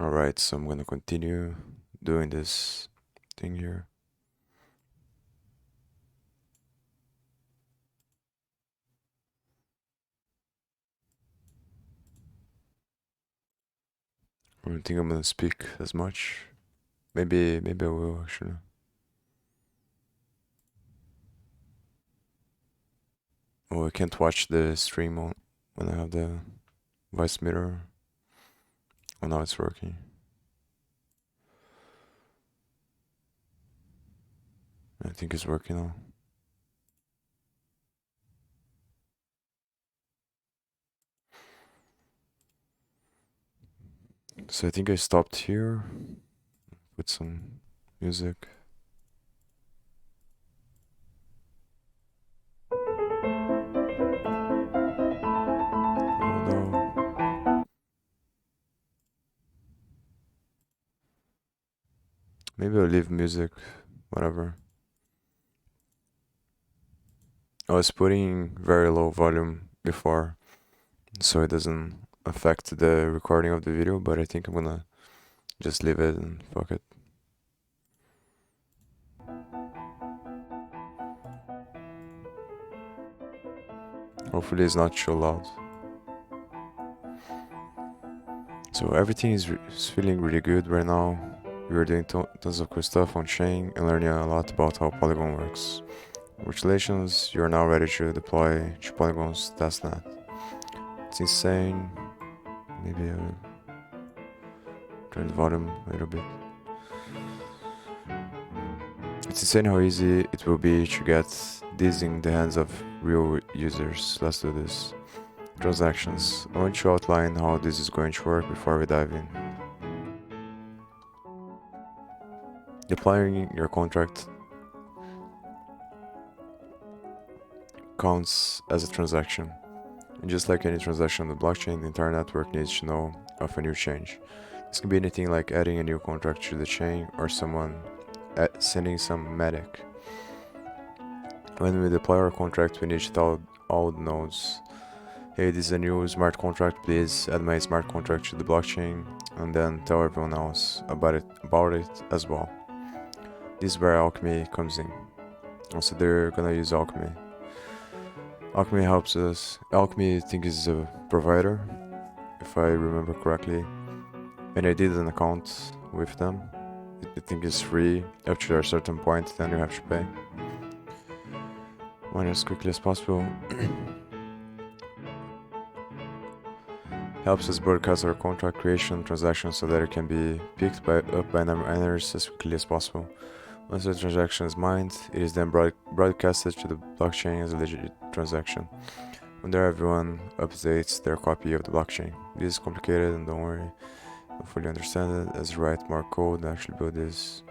Alright, so I'm gonna continue doing this thing here. I don't think I'm gonna speak as much. Maybe I will actually. Oh, I can't watch the stream when I have the voice mirror. Oh, now it's working. I think it's working now. So I think I stopped here with some music. Oh no. Maybe I'll leave music, whatever. I was putting very low volume before, so it doesn't affect the recording of the video, but I think I'm gonna just leave it and fuck it. Hopefully it's not too loud. So everything is feeling really good right now. We are doing tons of cool stuff on chain and learning a lot about how Polygon works. Congratulations, you are now ready to deploy to Polygon's testnet. It's insane. Maybe I'll turn the volume a little bit. It's insane how easy it will be to get this in the hands of real users. Let's do this. Transactions. I want to outline how this is going to work before we dive in. Deploying your contract counts as a transaction. And just like any transaction on the blockchain, the entire network needs to know of a new change. This can be anything like adding a new contract to the chain or someone sending some medic. When we deploy our contract, we need to tell all the nodes, hey, this is a new smart contract, please add my smart contract to the blockchain, and then tell everyone else about it as well. This is where Alchemy comes in. Also, they're gonna use Alchemy. Alchemy helps us. Alchemy, I think, is a provider, if I remember correctly. And I did an account with them. I think it's free up to a certain point, then you have to pay. Mine as quickly as possible. Helps us broadcast our contract creation transaction so that it can be picked up by miners as quickly as possible. Once the transaction is mined, it is then broadcasted to the blockchain as a legit transaction. From there, everyone updates their copy of the blockchain. This is complicated, and don't worry, I fully understand it. As you write more code and actually build this,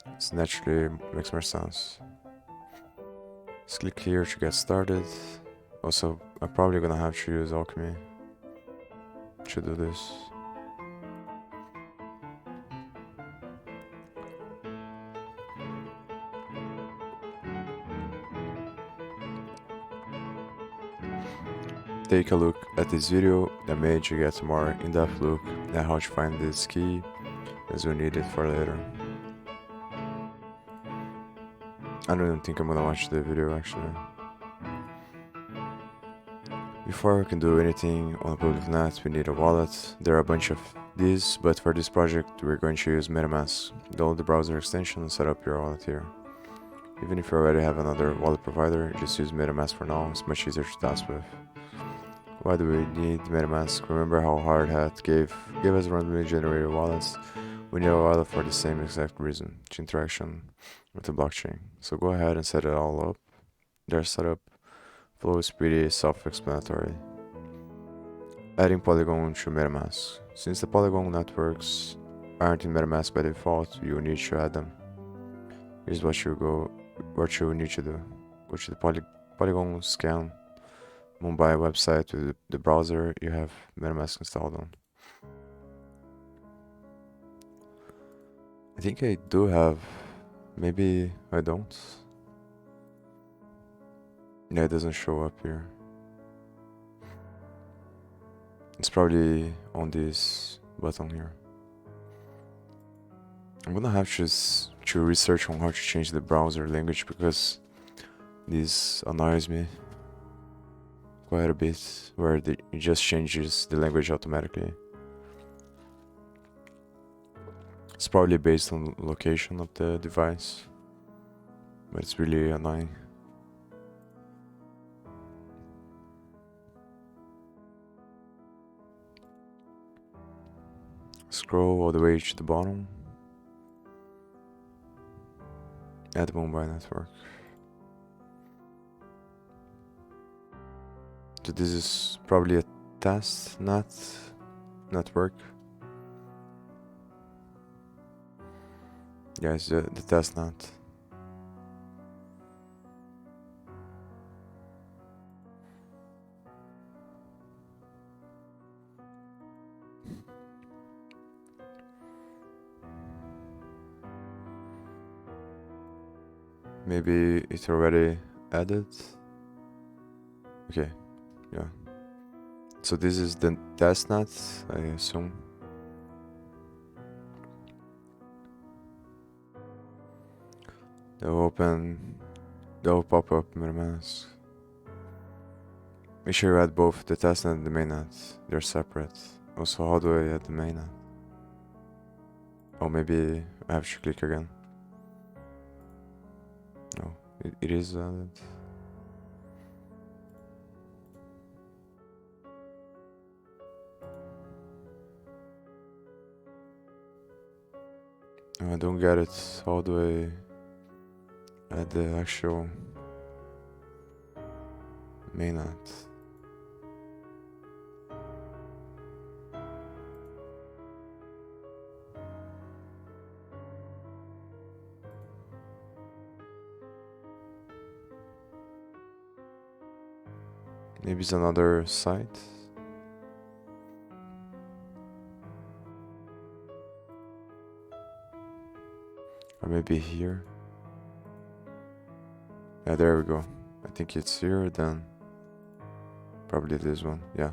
it naturally makes more sense. Just click here to get started. Also, I'm probably gonna have to use Alchemy to do this. Take a look at this video that made you get a more in-depth look at how to find this key, as we need it for later. I don't even think I'm gonna watch the video actually. Before we can do anything on a public net, we need a wallet. There are a bunch of these, but for this project we're going to use MetaMask. Download the browser extension and set up your wallet here. Even if you already have another wallet provider, just use MetaMask for now, it's much easier to task with. Why do we need MetaMask? Remember how Hardhat gave us randomly generated wallets? We need a wallet for the same exact reason, to interaction with the blockchain. So go ahead and set it all up. Their setup flow is pretty self-explanatory. Adding Polygon to MetaMask. Since the Polygon networks aren't in MetaMask by default, you will need to add them. Here's what you need to do. Go to the Polygon scan Mumbai website with the browser you have MetaMask installed on. I think I do have, maybe I don't. Yeah, it doesn't show up here. It's probably on this button here. I'm gonna have to research on how to change the browser language because this annoys me quite a bit, where it just changes the language automatically. It's probably based on location of the device, but it's really annoying. Scroll all the way to the bottom. Add mobile network. So this is probably a test network. Yeah, it's the test net. Maybe it's already added. Okay, yeah. So this is the testnet, I assume. They'll pop up MetaMask. Make sure you add both the testnet and the mainnet. They're separate. Also, how do I add the mainnet? Oh, maybe I have to click again. No, it is added. I don't get it. How do I add the actual mainnet? Maybe it's another site. Or maybe here. Yeah, there we go. I think it's here, then probably this one, yeah.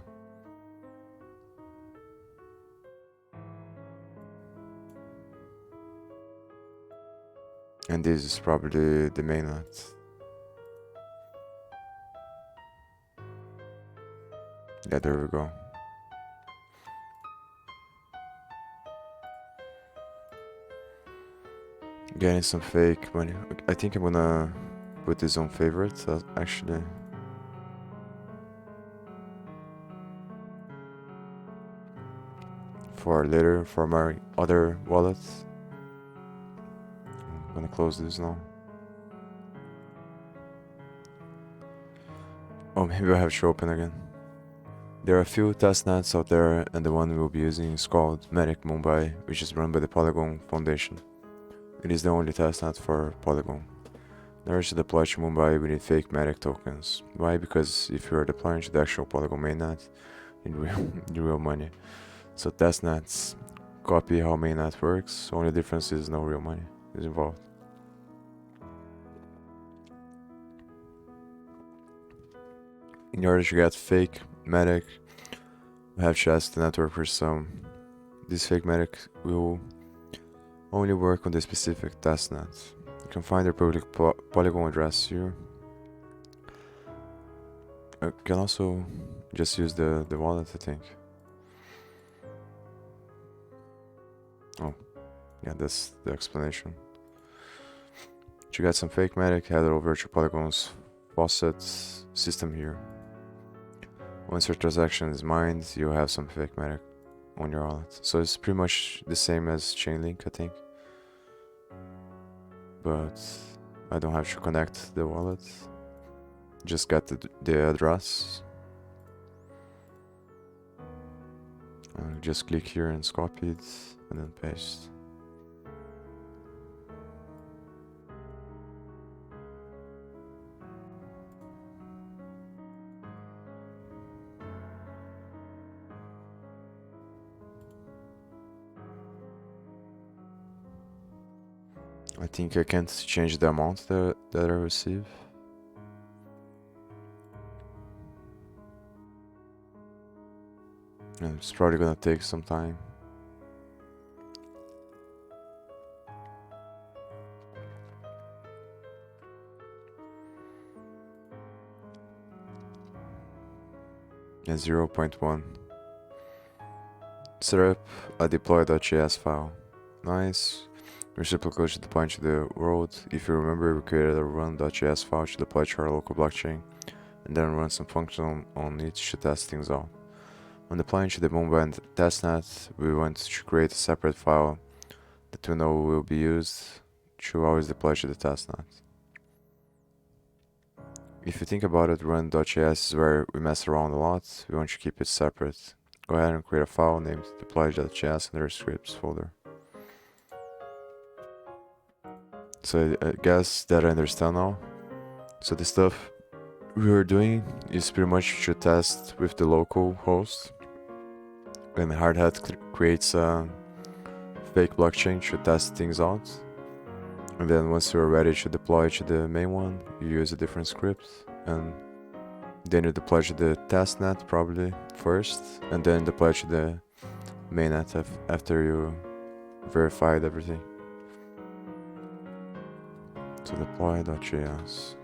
And this is probably the mainnet. Yeah, there we go. Getting some fake money. I think I'm gonna put this on favorites, actually. For later, for my other wallets. I'm gonna close this now. Oh, maybe I have to open again. There are a few testnets out there, and the one we'll be using is called Matic Mumbai, which is run by the Polygon Foundation. It is the only testnet for Polygon. In order to deploy to Mumbai, we need fake Matic tokens. Why? Because if you are deploying to the actual Polygon mainnet, you need real money. So testnets copy how mainnet works, only difference is no real money is involved. In order to get fake Matic, we have to ask the network for some. This fake Matic will only work on the specific testnet. You can find their public Polygon address here. You can also just use the wallet, I think. Oh, yeah, that's the explanation. To get some fake Matic, head over to Polygon's faucet system here. Once your transaction is mined, you'll have some fake Matic on your wallet. So it's pretty much the same as Chainlink, I think. But I don't have to connect the wallet. Just get the address. Just click here and copy it, and then paste. I think I can't change the amount that I receive. And it's probably gonna take some time. and 0.1. Set up a deploy.js file. Nice. Reciprocal to deploy into the world. If you remember, we created a run.js file to deploy to our local blockchain, and then run some function on it to test things out. When deploying to the mobile testnet, we want to create a separate file that we know will be used to always deploy to the testnet. If you think about it, run.js is where we mess around a lot. We want to keep it separate. Go ahead and create a file named deploy.js under scripts folder. So I guess that I understand now. So the stuff we were doing is pretty much to test with the local host. And Hard Hat creates a fake blockchain to test things out. And then once you're ready to deploy to the main one, you use a different script, and then you deploy to the testnet probably first, and then deploy to the mainnet after you verified everything. So deploy.js.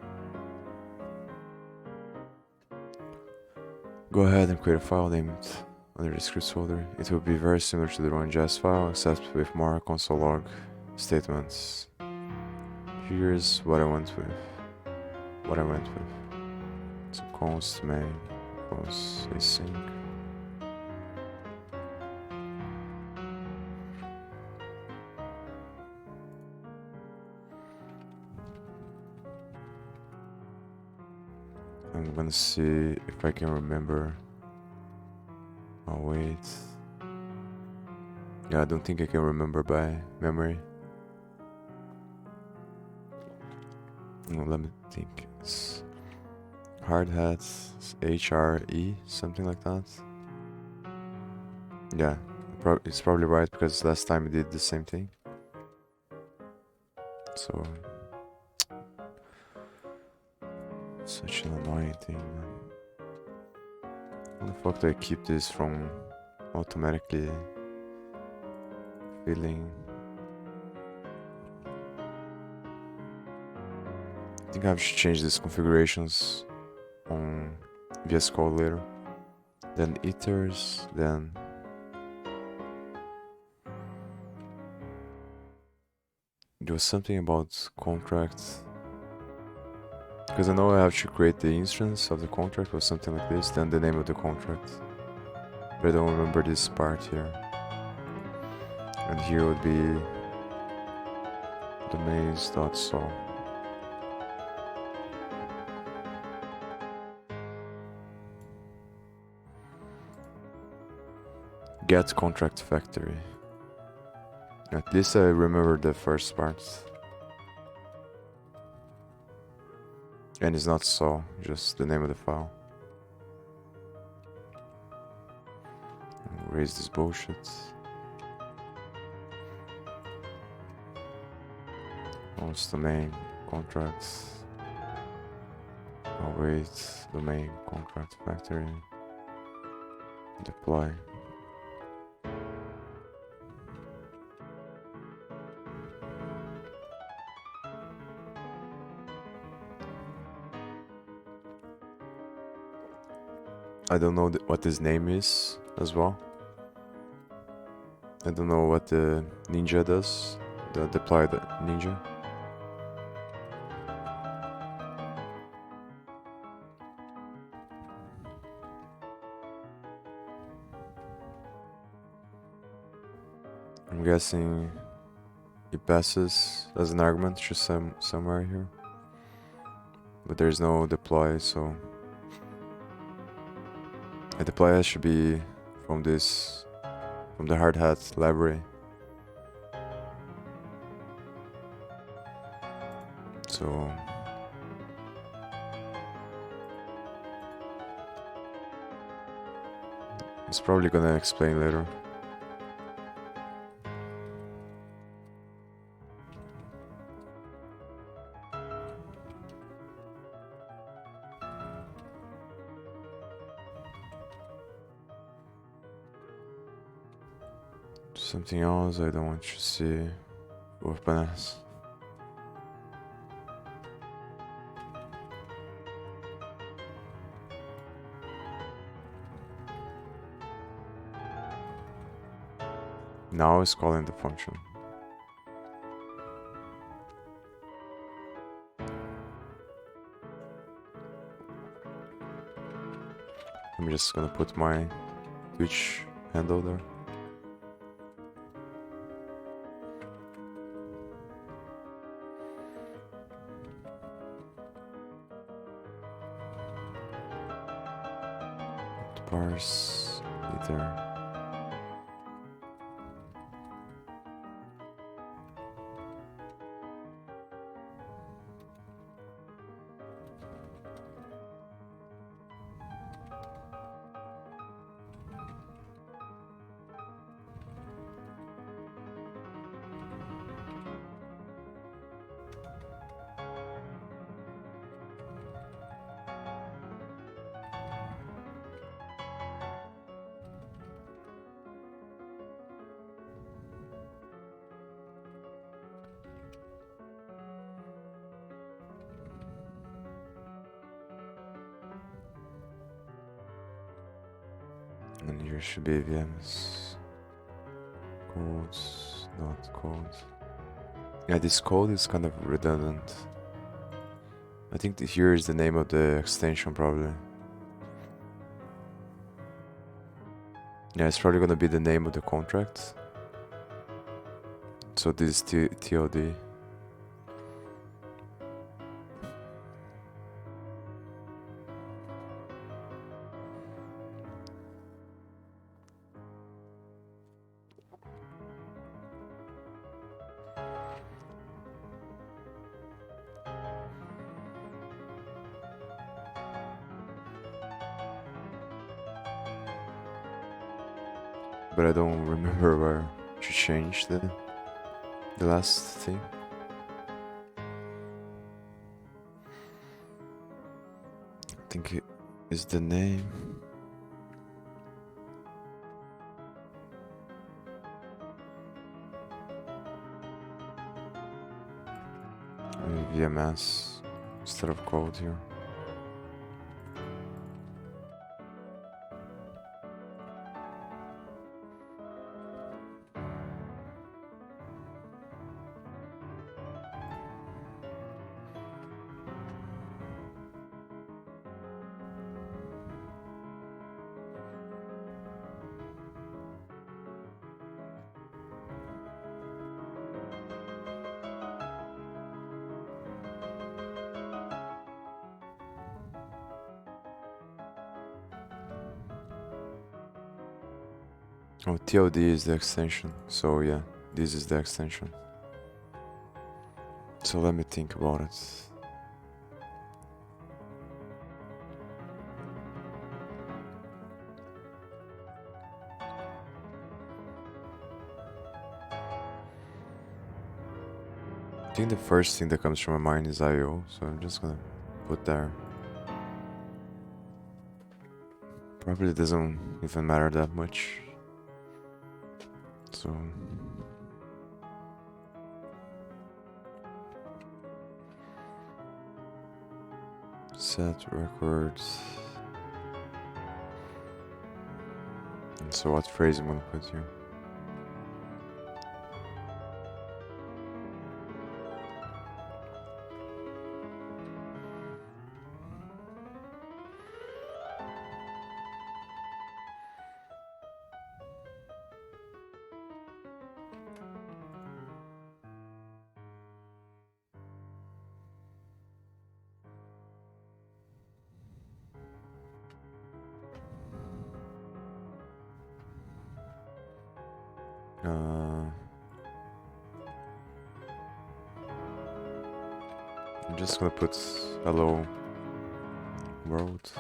Go ahead and create a file named under the scripts folder. It will be very similar to the run.js file, except with more console log statements. Here's what I went with. So const main const async. I'm gonna see if I can remember. Oh wait. Yeah, I don't think I can remember by memory. No, let me think. It's Hard Hat, HRE, something like that. Yeah, it's probably right because last time we did the same thing. So, such an annoying thing, man. How the fuck do I keep this from automatically filling? I think I have to change these configurations on VS Code later. Then ithers, then there was something about contracts. Because I know I have to create the instance of the contract or something like this, then the name of the contract. But I don't remember this part here. And here would be domains.so. Get contract factory. At least I remember the first part. And it's not so, just the name of the file. Erase this bullshit. What's the main contracts? Await domain contract factory. Deploy. I don't know what his name is as well. I don't know what the ninja does. The deploy the ninja. I'm guessing it passes as an argument to somewhere here. But there's no deploy, so a deploy should be from the Hard Hat library. So it's probably gonna explain later. Something else I don't want you to see. With bananas. Now it's calling the function. I'm just gonna put my Twitch handle there. Parse ether. And here should be VMs. Codes, not code. Yeah, this code is kind of redundant. I think here is the name of the extension probably. Yeah, it's probably gonna be the name of the contract. So this is TOD. But I don't remember where to change the last thing. I think it is the name. VMS instead of code here. Oh, TOD is the extension, so yeah, this is the extension. So let me think about it. I think the first thing that comes to my mind is IO, so I'm just gonna put there. Probably doesn't even matter that much. So set records. And so what phrase I'm gonna put here? I'm just gonna put hello world.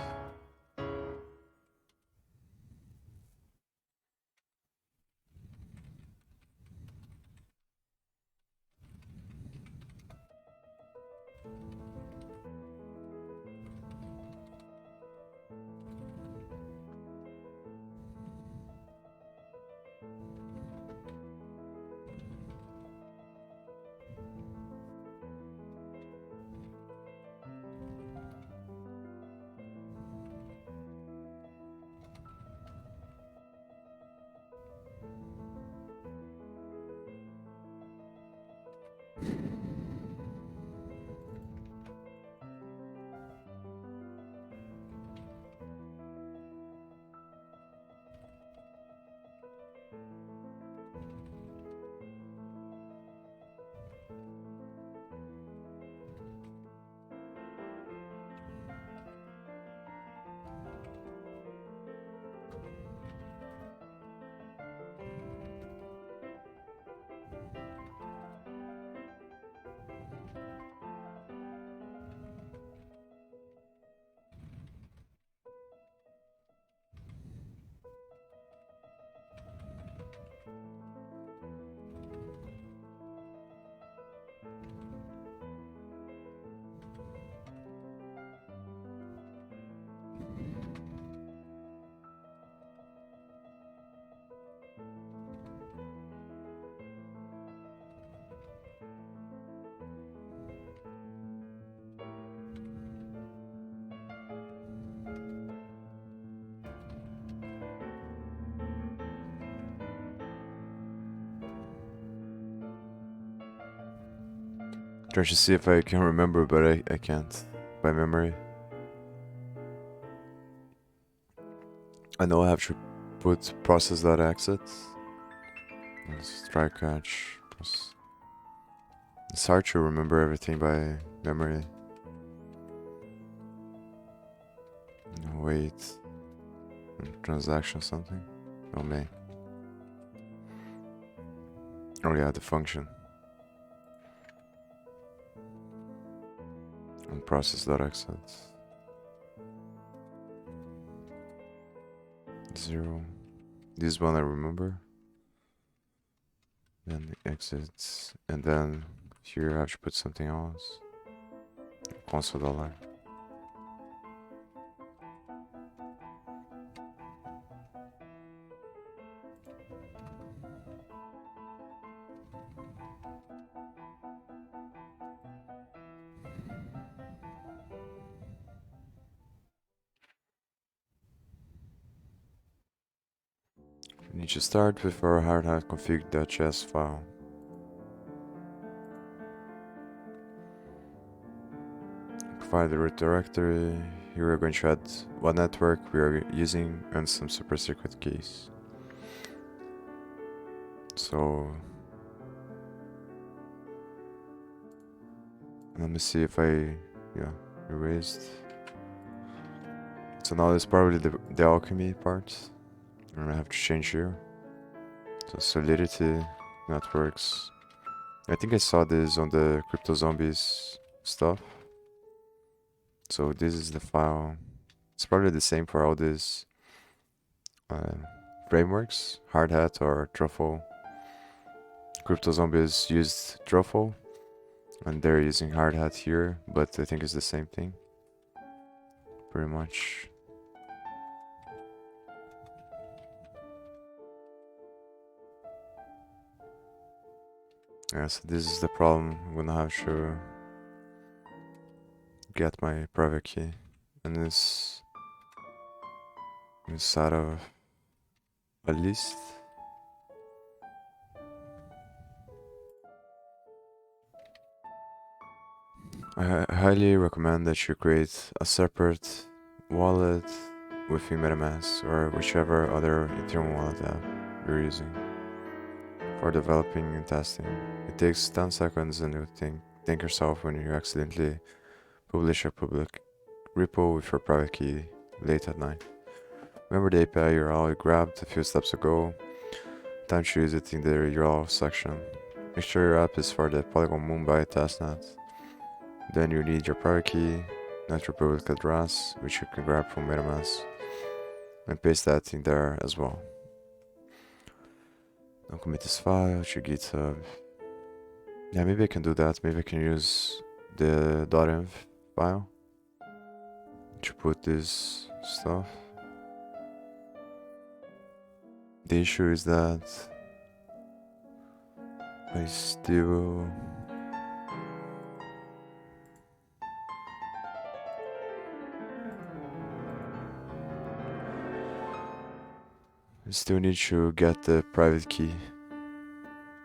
Trying to see if I can remember, but I can't. By memory. I know I have to put process.exit. Let's try catch. It's hard to remember everything by memory. Wait. Transaction something? Oh, may. Oh yeah, the function. And process.exit. 0. This one I remember. Then exits. And then here I have to put something else. Console dollar. We need to start with our hardhat config.js file. Provide the root directory. Here we're going to add what network we are using and some super secret keys. So let me see if I erased. So now it's probably the alchemy part. And I have to change here. So solidity networks. I think I saw this on the crypto zombies stuff. So this is the file. It's probably the same for all these frameworks, Hardhat or Truffle. Crypto zombies used Truffle, and they're using Hardhat here, but I think it's the same thing, pretty much. Yeah, so this is the problem. I'm gonna have to get my private key, and this inside of a list. I highly recommend that you create a separate wallet within MetaMask or whichever other Ethereum wallet app you're using for developing and testing. It takes 10 seconds and you think yourself when you accidentally publish a public repo with your private key late at night. Remember the API URL you grabbed a few steps ago. Time to use it in the URL section. Make sure your app is for the Polygon Mumbai testnet. Then you need your private key, not your public address, which you can grab from MetaMask, and paste that in there as well. Now commit this file to GitHub. Yeah, maybe I can do that. Maybe I can use the .env file to put this stuff. The issue is that I still need to get the private key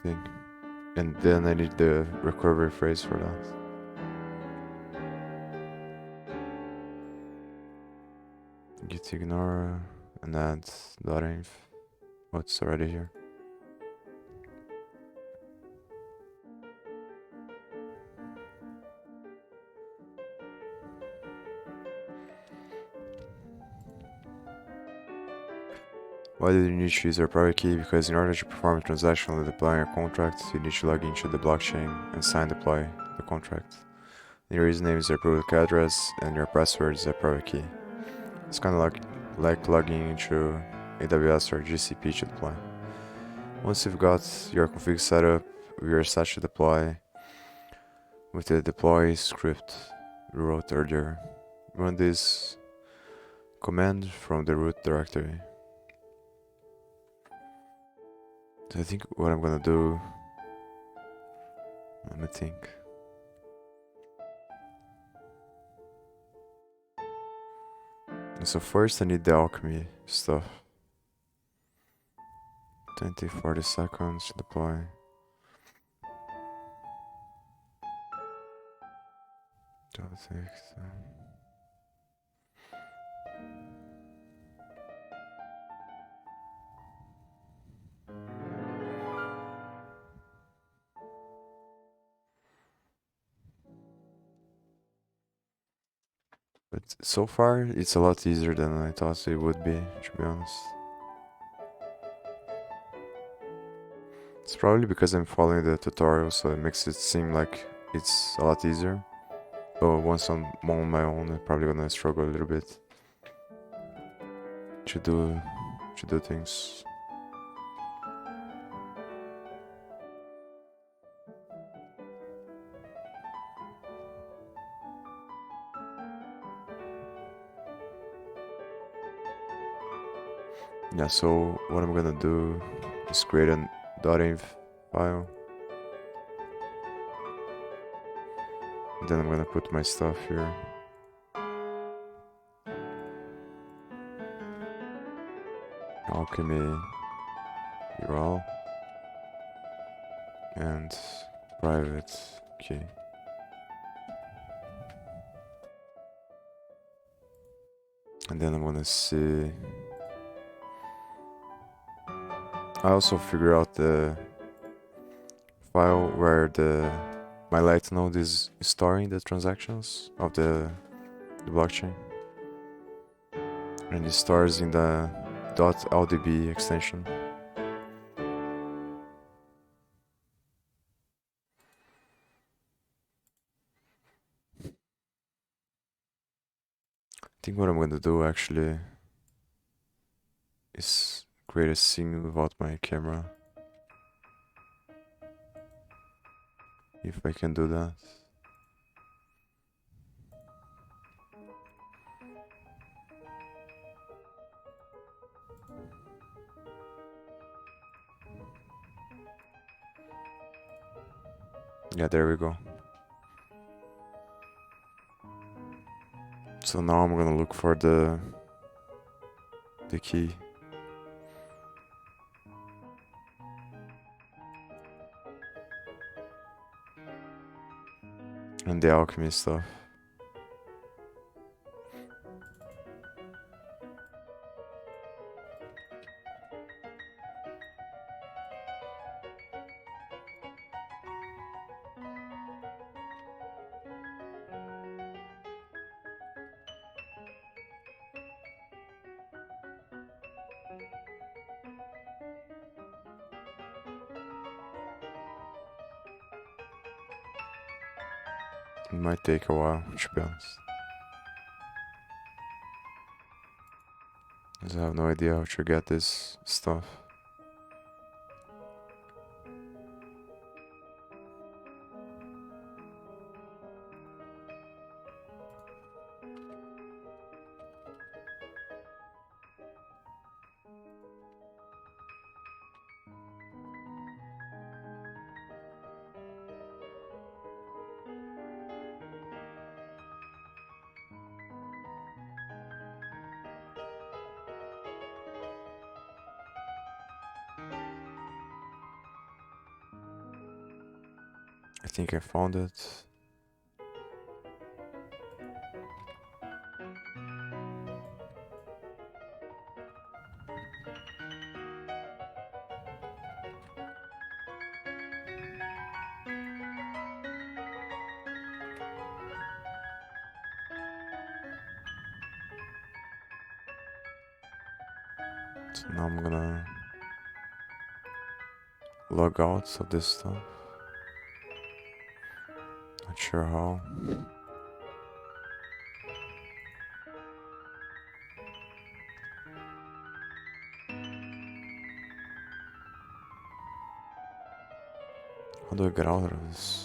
thing, and then I need the recovery phrase for that. Git ignore and add .env. Oh, it's already here. Why do you need to use your private key? Because in order to perform a transaction or deploy a contract, you need to log into the blockchain and sign deploy the contract. Your username is your public address and your password is a private key. It's kind of like logging into AWS or GCP to deploy. Once you've got your config set up, we are set to deploy with the deploy script we wrote earlier. Run this command from the root directory. So I think what I'm gonna do, let me think. So first I need the alchemy stuff. 20-40 seconds to deploy. Perfect. But so far, it's a lot easier than I thought it would be, to be honest. It's probably because I'm following the tutorial, so it makes it seem like it's a lot easier. But once I'm on my own, I'm probably gonna struggle a little bit to do things. Yeah, so what I'm gonna do is create a .env file. Then I'm gonna put my stuff here. Alchemy URL and private key. And then I'm gonna see. I also figure out the file where my light node is storing the transactions of the blockchain, and it stores in the .ldb extension. I think what I'm gonna do actually is create a scene without my camera, if I can do that. Yeah, there we go. So now I'm gonna look for the key. And the alchemy stuff. It might take a while, to be honest. Because I have no idea how to get this stuff. I think I found it. So now I'm gonna log out of this stuff. Not sure how. How do I get out of this?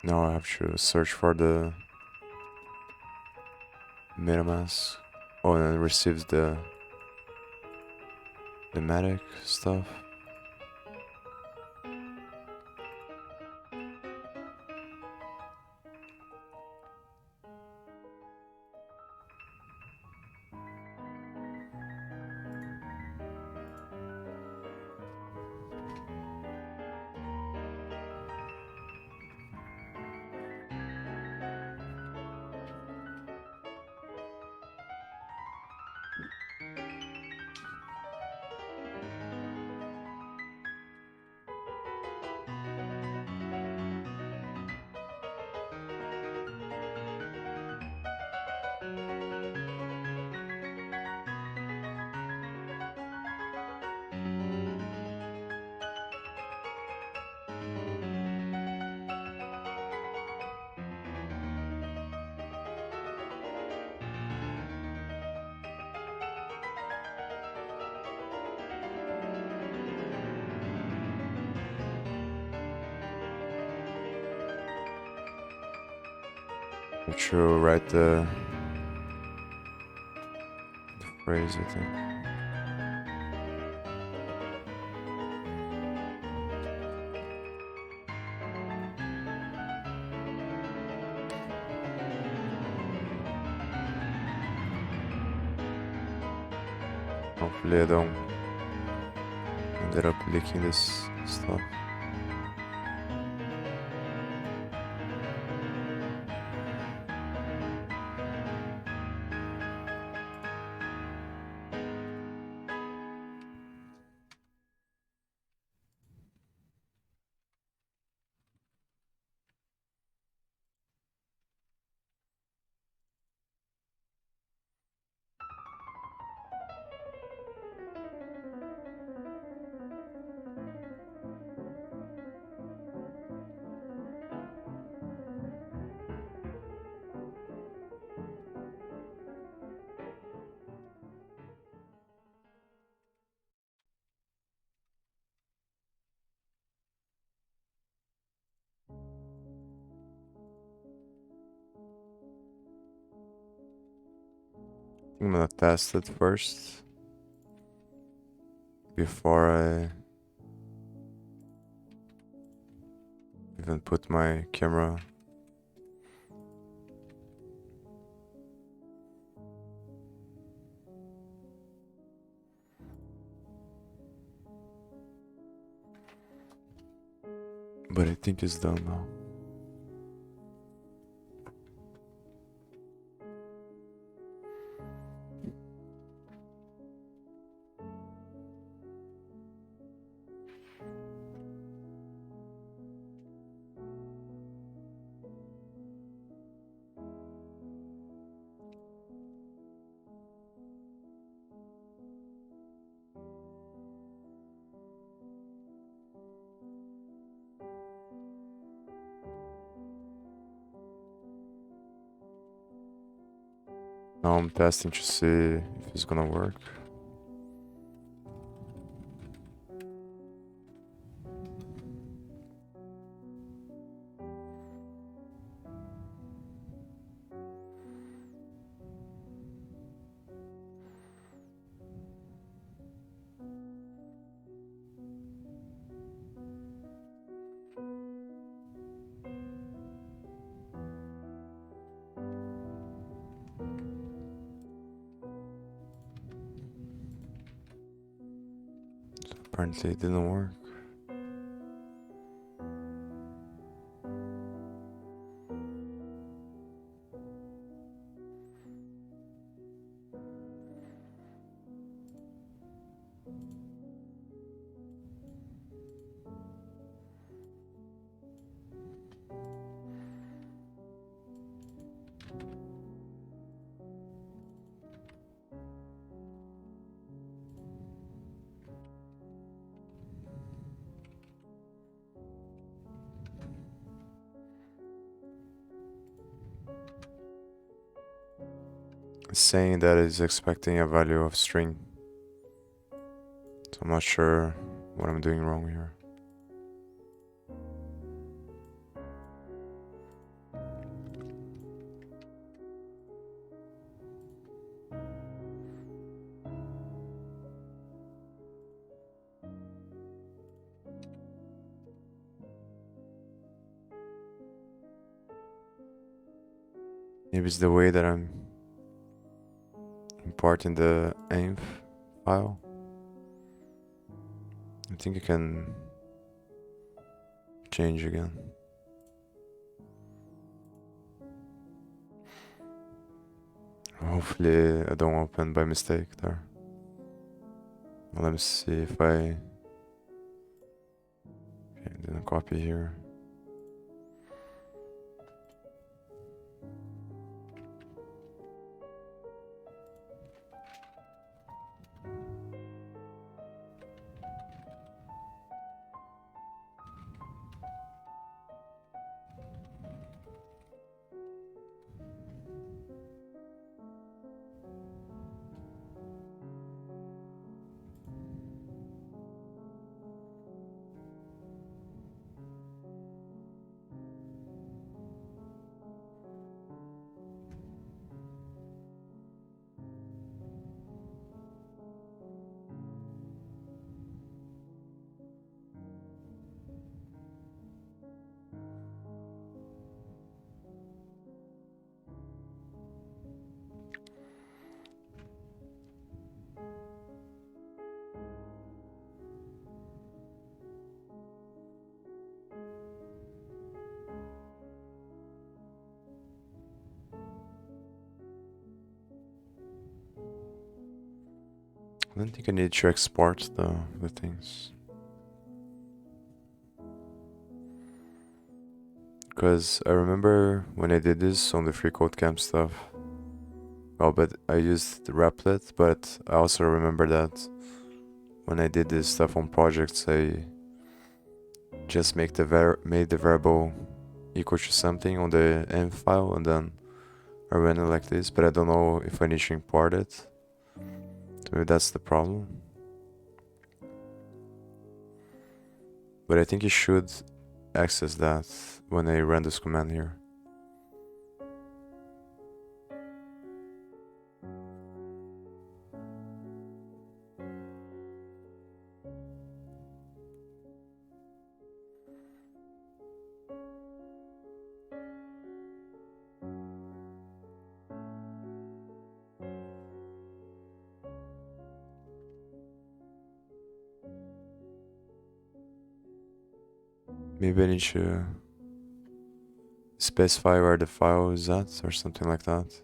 Now I have to search for the MetaMask. Oh, and it receives the Matic stuff. Not sure, write the phrase, I think. Hopefully I don't ended up leaking this stuff. I'm gonna test it first before I even put my camera. But I think it's done now. Now I'm testing to see if it's gonna work. Apparently it didn't work. It's saying that it's expecting a value of string. So I'm not sure what I'm doing wrong here. Maybe it's the way that I'm importing the env file. I think I can change again. Hopefully I don't open by mistake there. Well, let me see if I didn't copy here. I don't think I need to export the things. Because I remember when I did this on the free code camp stuff. Oh, but I used the Replit, but I also remember that when I did this stuff on projects, I just made the variable equal to something on the env file, and then I ran it like this. But I don't know if I need to import it. So maybe that's the problem. But I think you should access that when I run this command here. Maybe I need to specify where the file is at or something like that.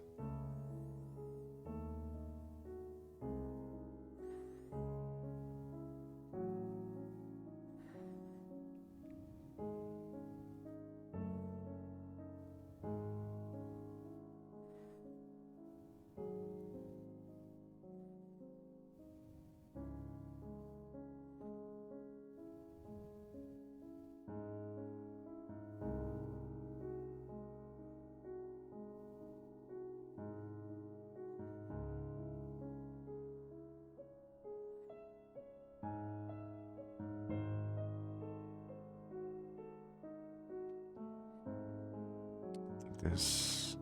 This.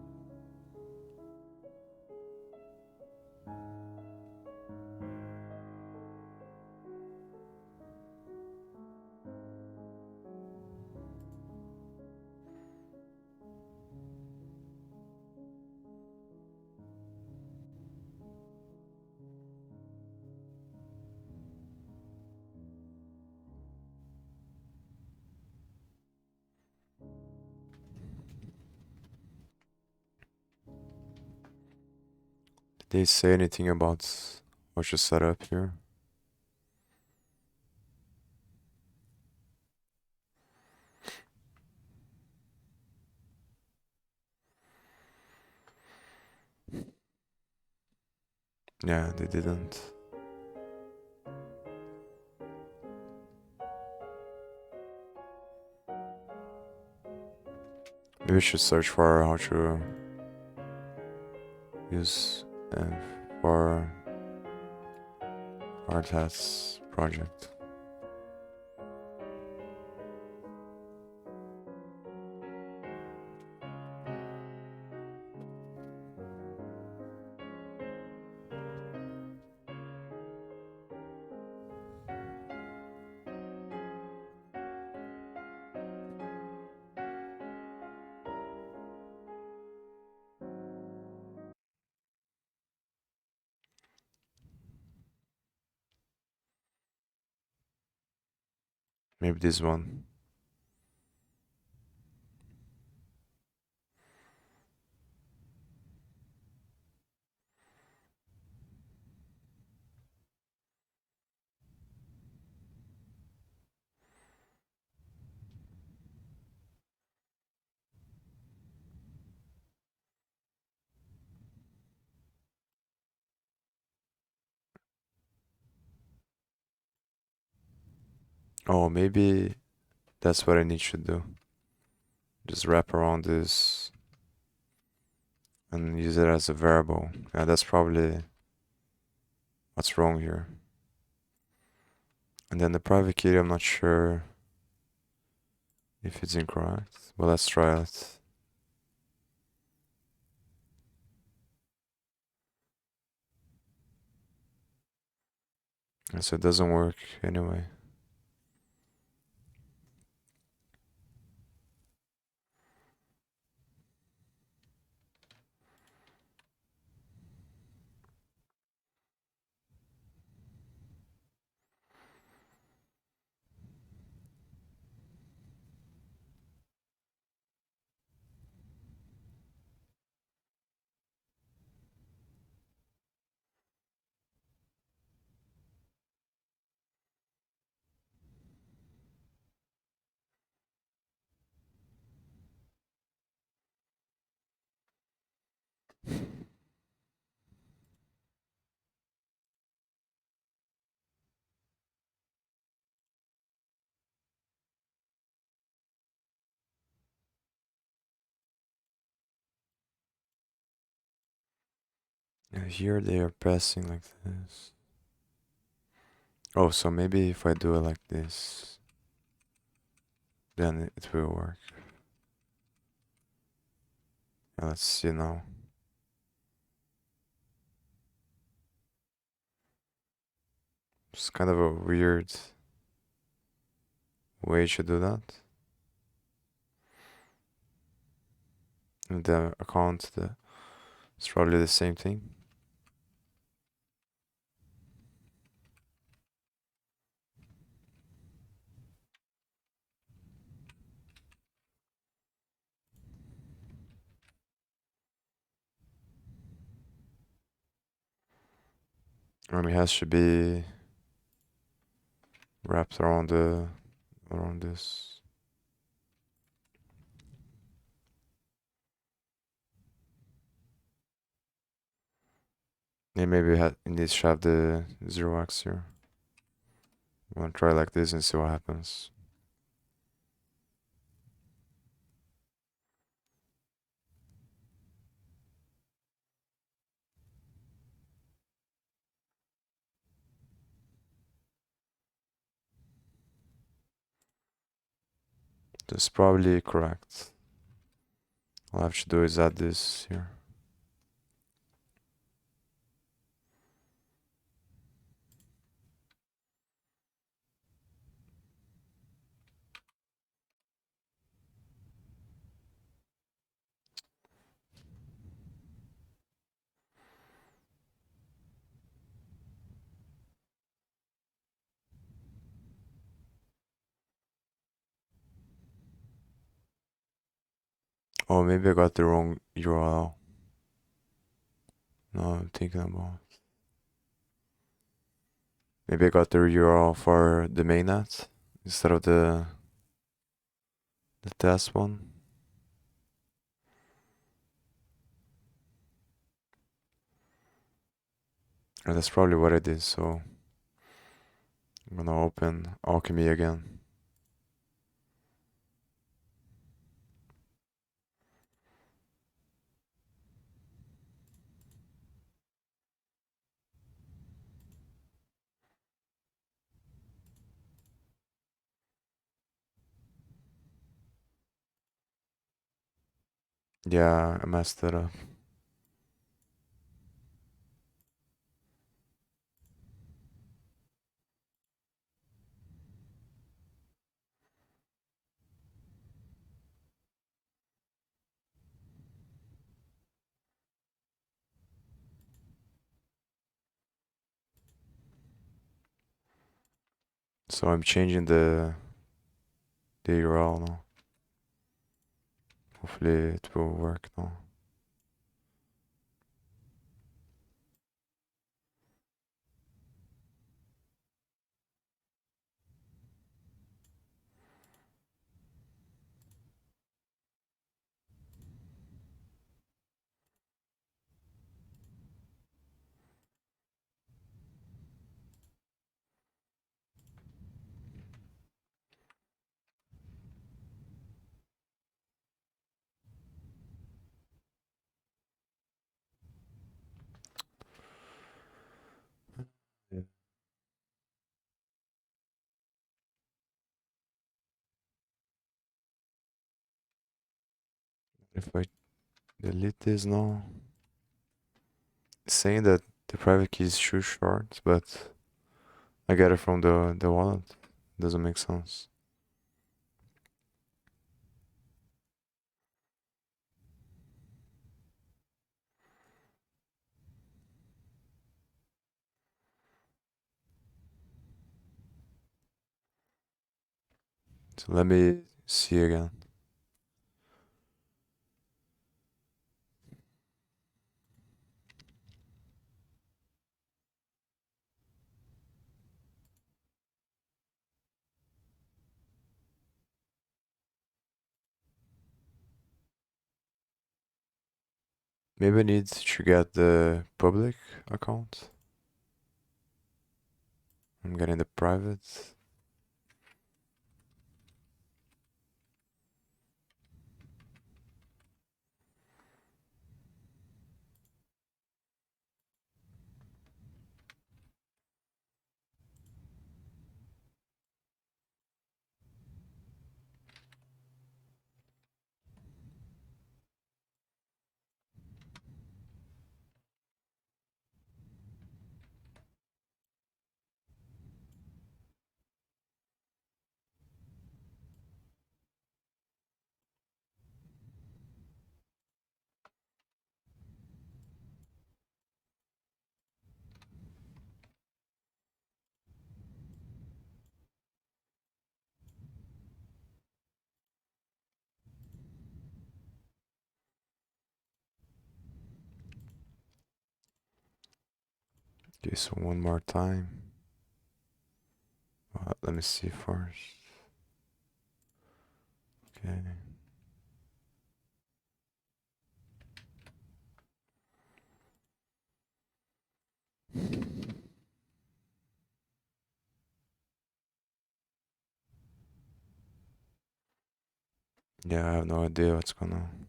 Did they say anything about what you set up here? Yeah, they didn't. Maybe we should search for how to use for hard hats project. Maybe this one. Oh, maybe that's what I need to do. Just wrap around this and use it as a variable. Yeah, that's probably what's wrong here. And then the private key, I'm not sure if it's incorrect. Well, let's try it. So it doesn't work anyway. Here they are passing like this. Oh, so maybe if I do it like this, then it will work. Let's see now. It's kind of a weird way to do that. And the account, it's probably the same thing. I mean, it has to be wrapped around this. Yeah, maybe it needs to have the 0x here. I'm gonna try like this and see what happens. That's probably correct. All I have to do is add this here. Oh, maybe I got the wrong URL. No, I'm thinking about. Maybe I got the URL for the mainnet instead of the test one. And that's probably what I did, so I'm gonna open Alchemy again. Yeah, I messed it up. So I'm changing the URL now. Hopefully it will work now. Yeah. If I delete this now, it's saying that the private key is too short, but I get it from the wallet. Doesn't make sense. So let me see again. Maybe I need to get the public account. I'm getting the private. Okay, so one more time. Let me see first. Okay. Yeah, I have no idea what's going on.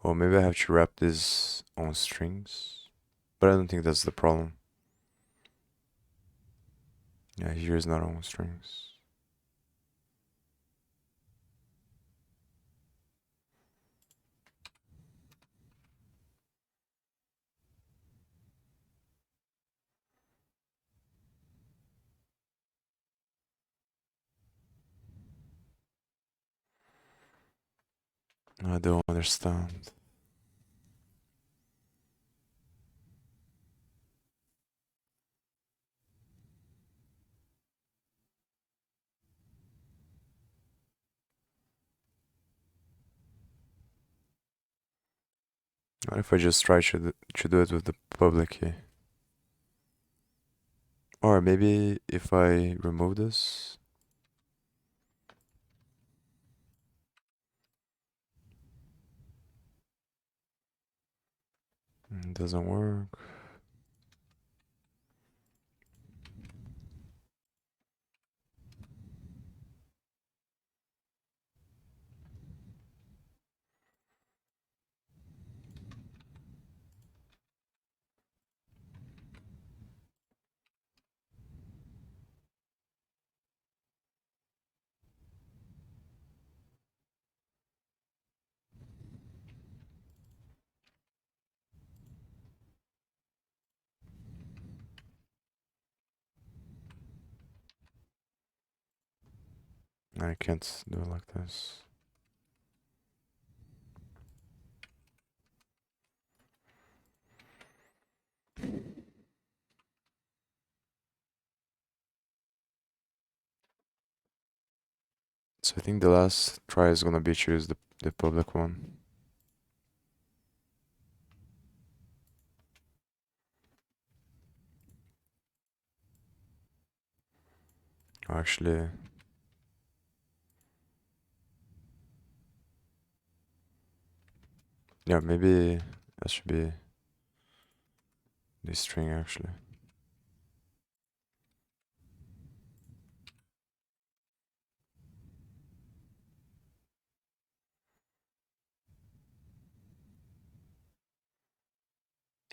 Or maybe I have to wrap this on strings. But I don't think that's the problem. Yeah, here is not on strings. I don't understand. What if I just try to do it with the public key? Or maybe if I remove this? It doesn't work. I can't do it like this. So I think the last try is gonna be choose the public one. Actually, yeah, maybe that should be this string actually.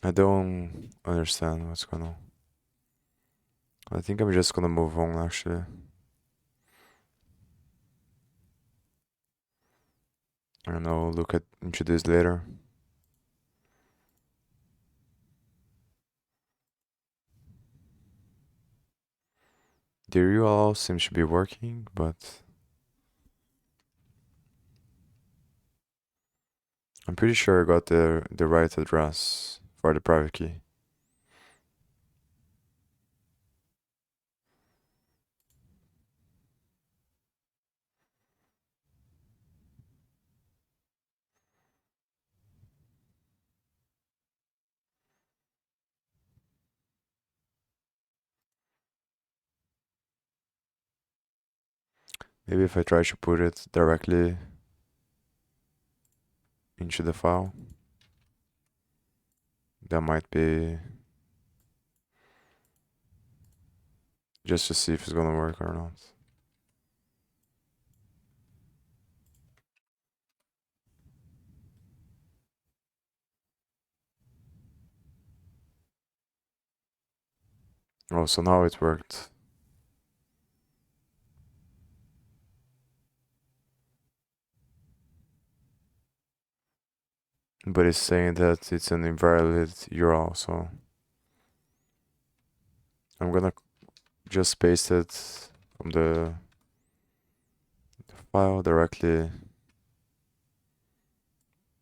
I don't understand what's going on. I think I'm just gonna move on actually. I don't know, look at into this later. The URL seems to be working, but I'm pretty sure I got the right address for the private key. Maybe if I try to put it directly into the file, that might be just to see if it's gonna work or not. Oh, so now it worked. But it's saying that it's an invalid URL, so I'm gonna just paste it from the file directly,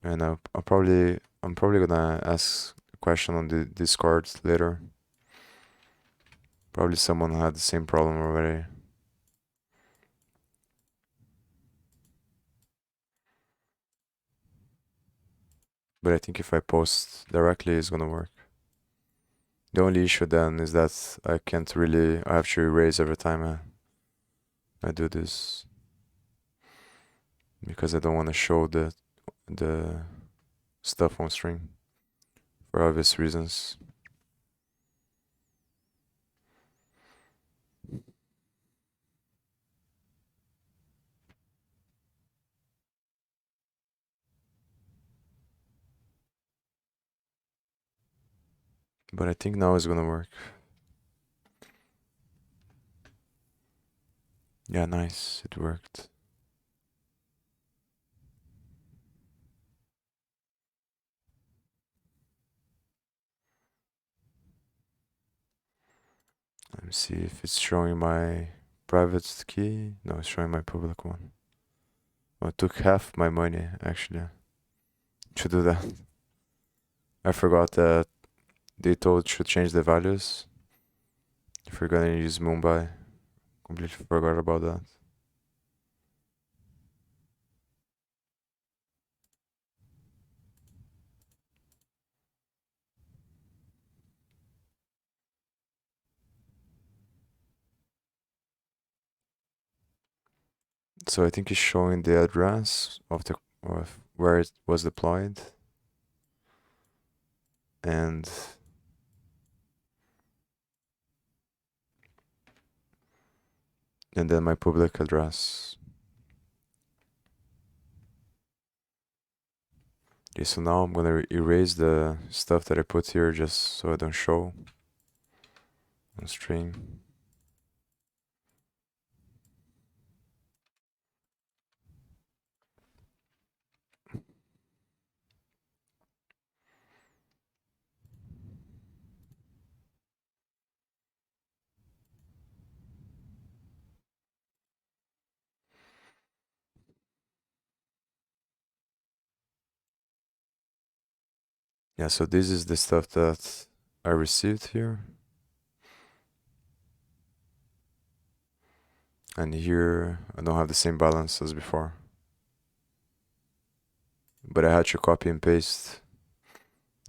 and I'm probably gonna ask a question on the Discord later. Probably someone had the same problem already. But I think if I post directly, it's gonna work. The only issue then is that I have to erase every time I do this because I don't want to show the stuff on stream for obvious reasons. But I think now it's gonna work. Yeah, nice, it worked. Let me see if it's showing my private key. No, it's showing my public one. Well, it took half my money actually to do that. I forgot that they told should change the values if you're gonna use Mumbai. Completely forgot about that. So I think it's showing the address of where it was deployed and then my public address. Okay, so now I'm gonna erase the stuff that I put here just so I don't show on stream. Yeah, so this is the stuff that I received here. And here I don't have the same balance as before. But I had to copy and paste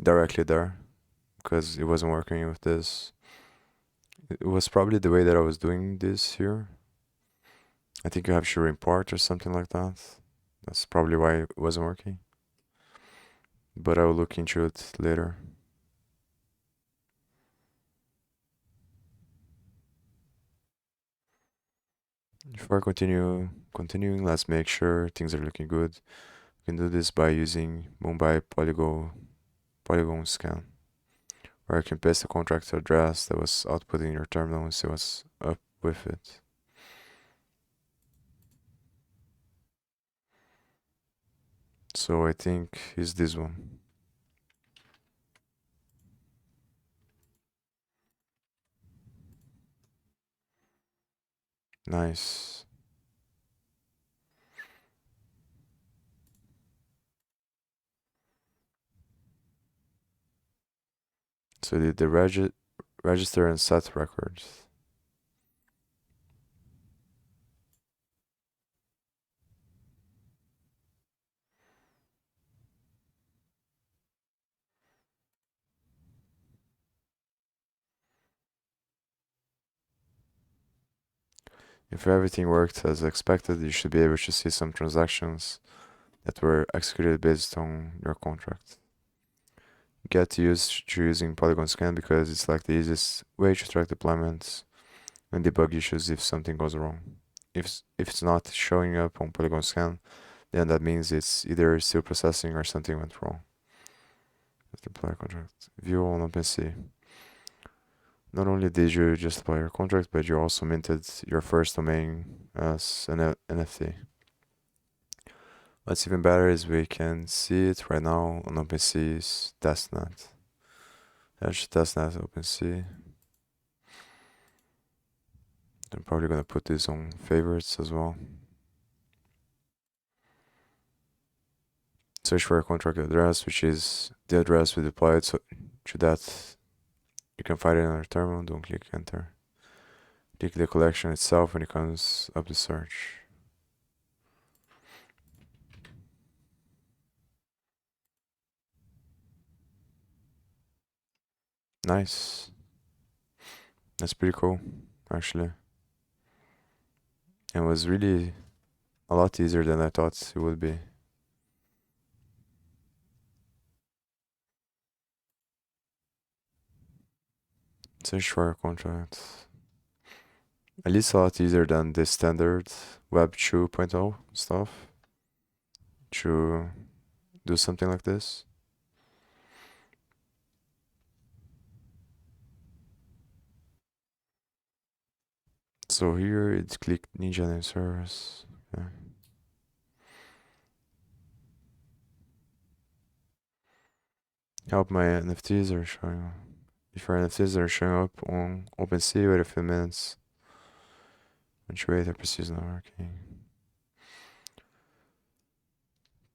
directly there because it wasn't working with this. It was probably the way that I was doing this here. I think you have to import or something like that. That's probably why it wasn't working. But I will look into it later. Before I continuing, let's make sure things are looking good. You can do this by using Mumbai polygon scan, where you can paste the contract address that was output in your terminal and see what's up with it. So I think is this one. Nice. So the register and set records. If everything worked as expected, you should be able to see some transactions that were executed based on your contract. Get used to using Polygon Scan because it's like the easiest way to track deployments and debug issues if something goes wrong. If it's not showing up on Polygon Scan, then that means it's either still processing or something went wrong. Let's deploy contract. View on OpenSea. Not only did you just apply your contract, but you also minted your first domain as an NFT. What's even better is we can see it right now on OpenSea's testnet. That's testnet OpenSea. I'm probably gonna put this on favorites as well. Search for a contract address, which is the address we deployed. So to that, you can find it on our terminal. Don't click enter. Click the collection itself when it comes up the search. Nice. That's pretty cool, actually. And was really a lot easier than I thought it would be. Search for a contract. At least a lot easier than the standard Web 2.0 stuff to do something like this. So here it's click Ninja Name Service. Okay. Help my NFTs are showing up. If your NFTs are showing up on OpenSea, wait a few minutes. Once you wait, I proceed not working.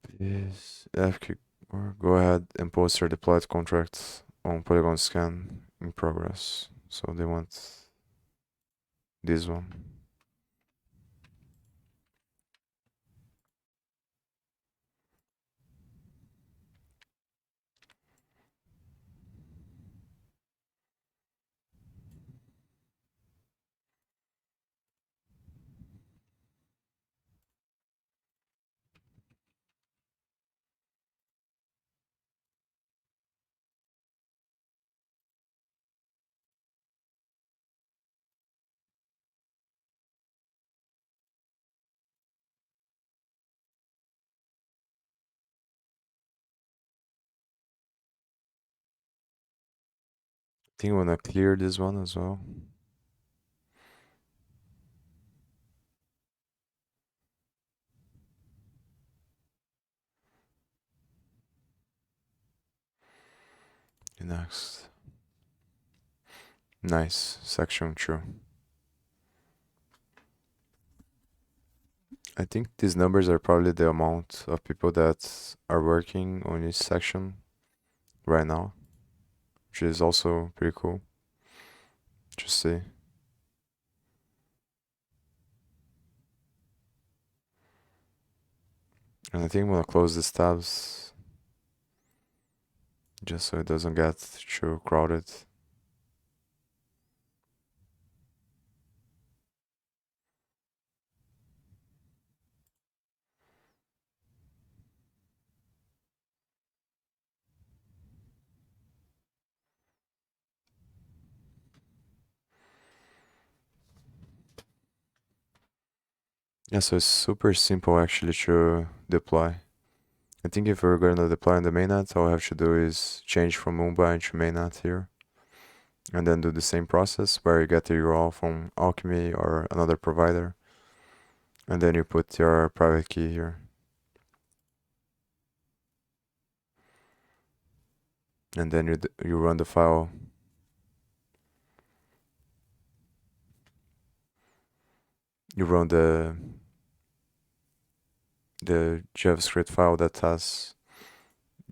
Please, or go ahead and post your deployed contract on Polygon Scan in progress. So they want this one. I think I wanna clear this one as well. Next. Nice. Section true. I think these numbers are probably the amount of people that are working on this section right now, which is also pretty cool to see. And I think I'm gonna close these tabs just so it doesn't get too crowded. Yeah, so it's super simple actually to deploy. I think if we're gonna deploy on the mainnet, all I have to do is change from Mumbai to mainnet here. And then do the same process where you get the URL from Alchemy or another provider. And then you put your private key here. And then you run the file. You run the JavaScript file that has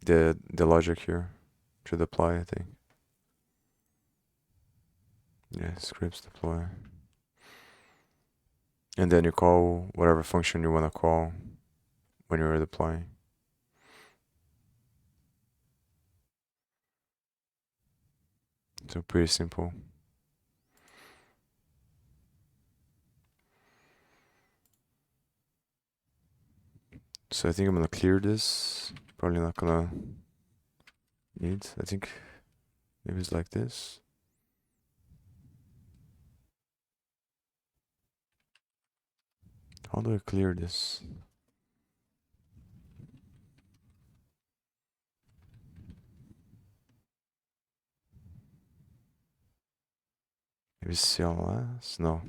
the logic here to deploy, I think. Yeah, scripts deploy. And then you call whatever function you want to call when you're deploying. So pretty simple. So I think I'm gonna clear this. Probably not gonna need. I think maybe it's like this. How do I clear this? Maybe CLS? No.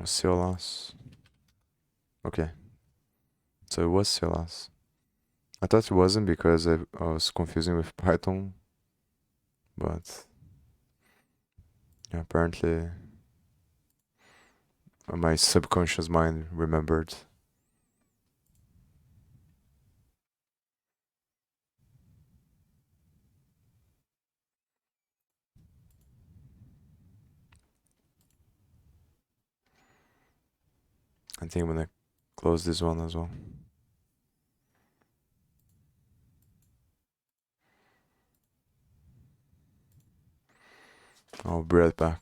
CLS. Okay. So it was CLS. I thought it wasn't because I was confusing with Python, but yeah, apparently my subconscious mind remembered. I think I'm gonna close this one as well. I'll be right back.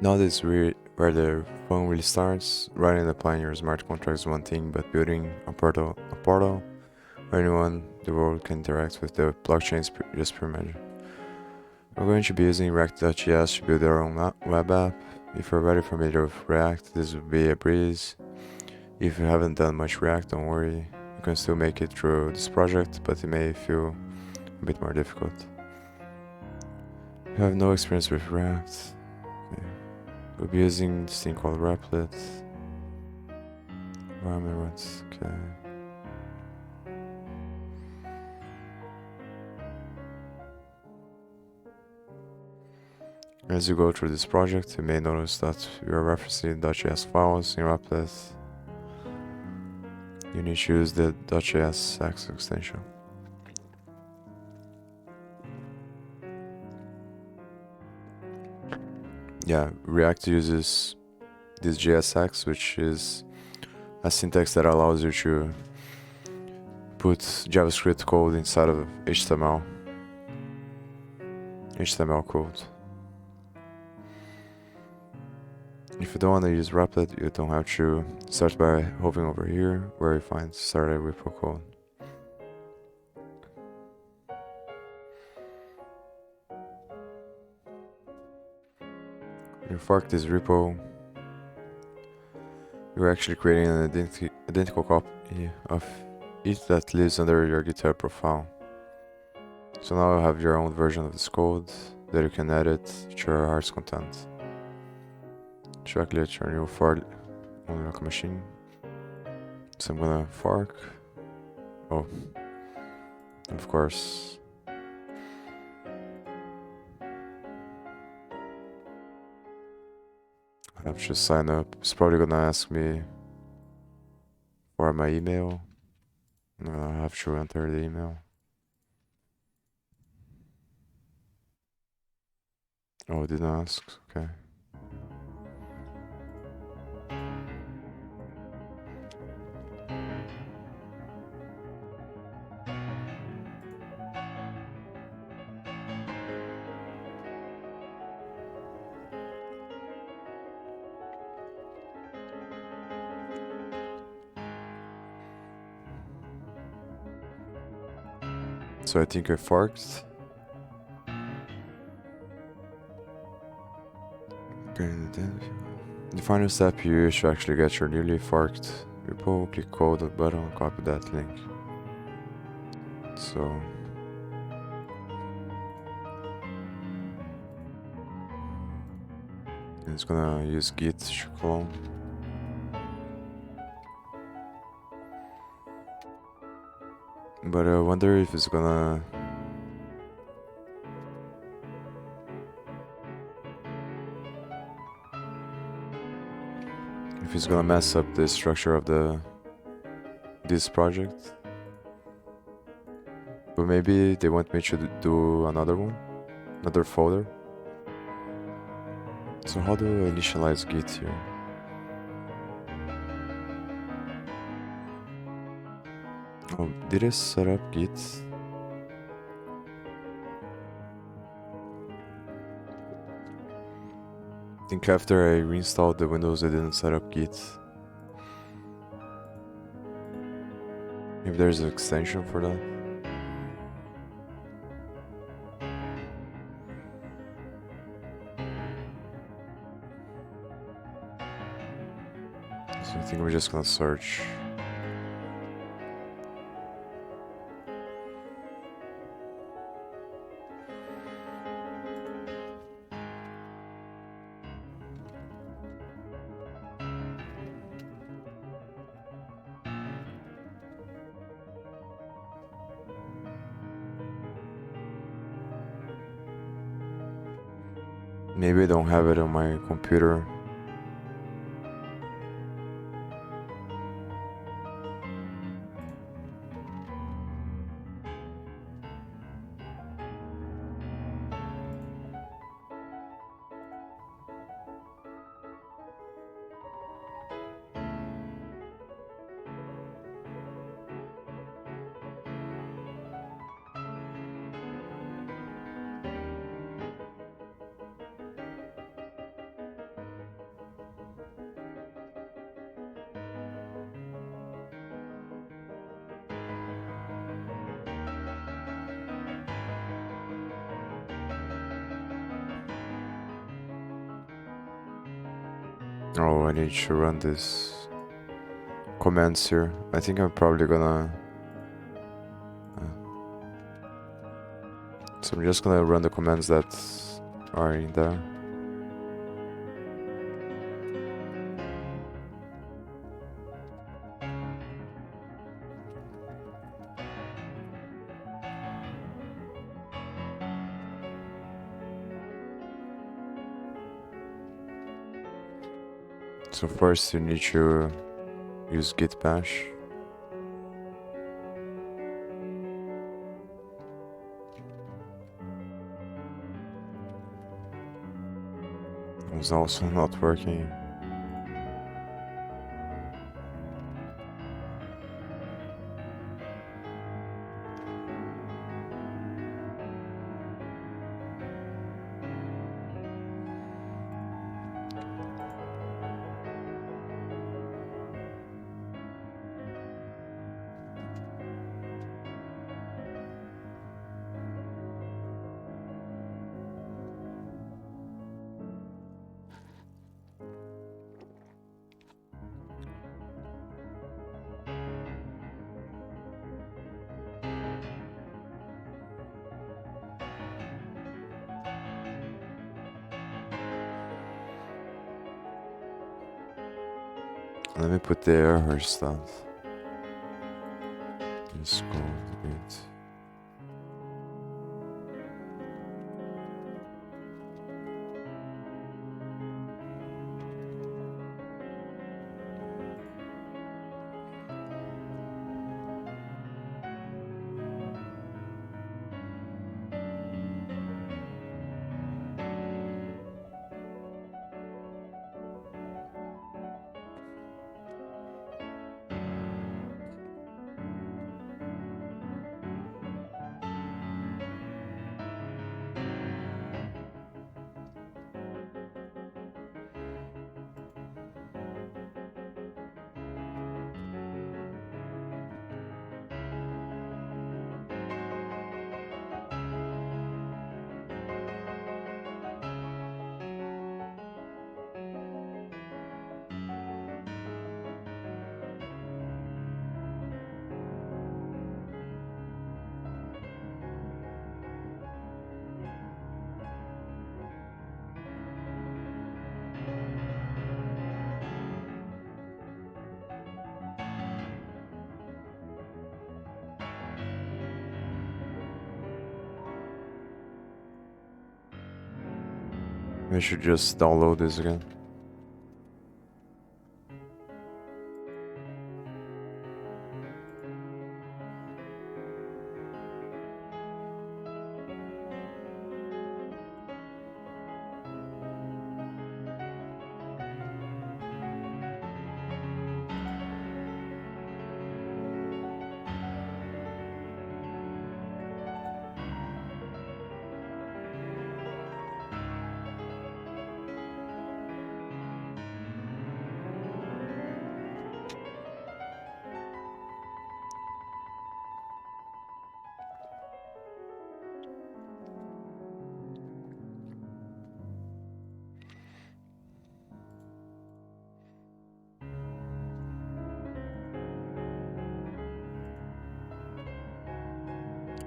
Now this is where the fun really starts. Writing and applying your smart contract is one thing, but building a portal where anyone in the world can interact with the blockchain is just pure magic. We're going to be using React.js to build our own web app. If you're already familiar with React, this will be a breeze. If you haven't done much React, don't worry. you can still make it through this project, but it may feel a bit more difficult. You have no experience with React. Okay. We'll be using this thing called Replit. Environment, okay. As you go through this project, you may notice that you are referencing .js files in Replit. You need to use the .js X extension. Yeah, React uses this JSX, which is a syntax that allows you to put JavaScript code inside of HTML code. If you don't want to use Replit, you don't have to. Start by hovering over here, where you find start a repo code. You fork this repo, you're actually creating an identical copy of it that lives under your GitHub profile. So now you have your own version of this code that you can edit to your heart's content. Directly at your new for on local machine. So I'm gonna fork. Oh, of course. I have to sign up. It's probably gonna ask me for my email. I'm gonna have to enter the email. Oh, it didn't ask. Okay. So I think I forked. Okay, then the final step, you should actually get your newly forked repo, click code button, copy that link. So it's gonna use git to clone. But I wonder if it's gonna mess up the structure of this project. But maybe they want me to do another one, another folder. So how do I initialize git here? Oh, did I set up git? I think after I reinstalled the Windows, I didn't set up git. If there's an extension for that. So I think we're just gonna search. Maybe I don't have it on my computer. Oh, I need to run this commands here. I think I'm probably gonna... so I'm just gonna run the commands that are in there. So first you need to use git bash. It's also not working. Let me put the error stuff. Just go a bit. I should just download this again.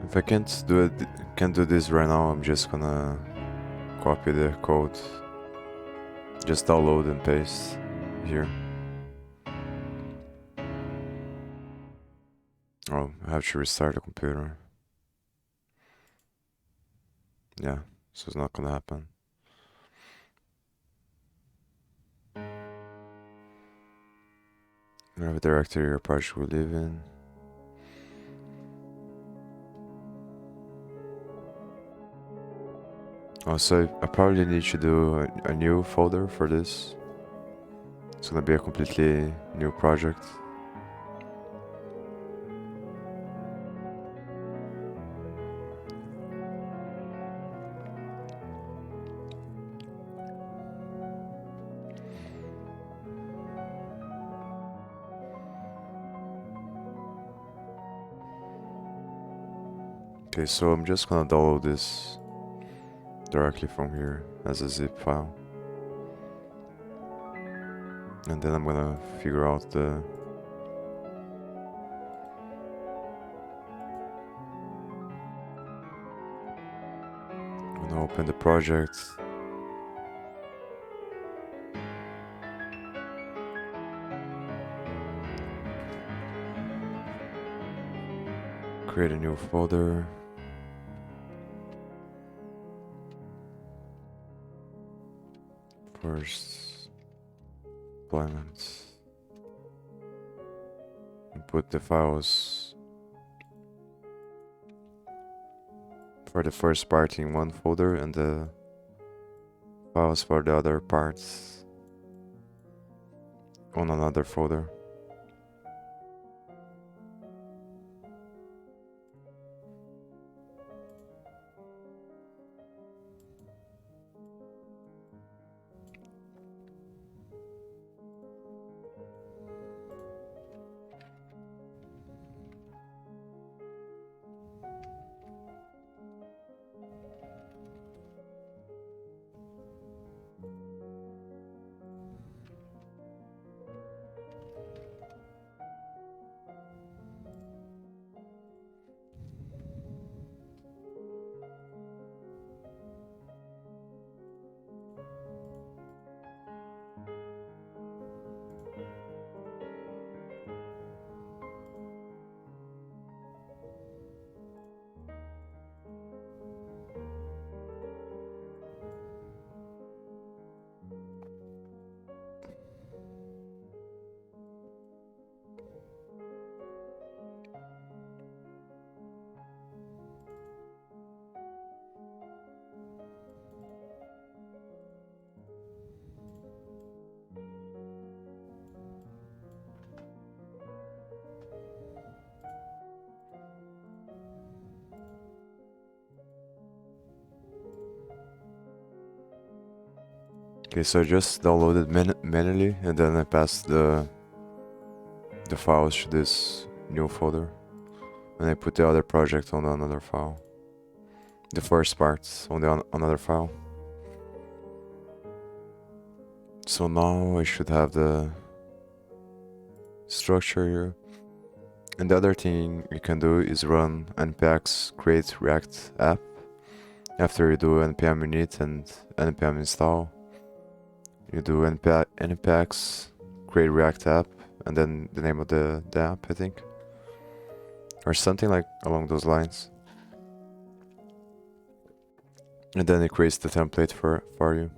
If I can't do this right now, I'm just gonna copy the code, just download and paste here. Oh, I have to restart the computer. Yeah, so it's not gonna happen. I have a directory or project we live in. Also, I probably need to do a new folder for this. It's gonna be a completely new project. Okay, so I'm just gonna download this directly from here as a zip file. And then I'm gonna figure out the Open the project. Create a new folder. First deployment. And put the files for the first part in one folder and the files for the other parts on another folder. Okay, so I just downloaded manually and then I passed the files to this new folder and I put the other project on another file. The first parts on the another file. So now I should have the structure here. And the other thing you can do is run npx create react app after you do npm init and npm install. You do npx create react app and then the name of the app, I think, or something like along those lines, and then it creates the template for you.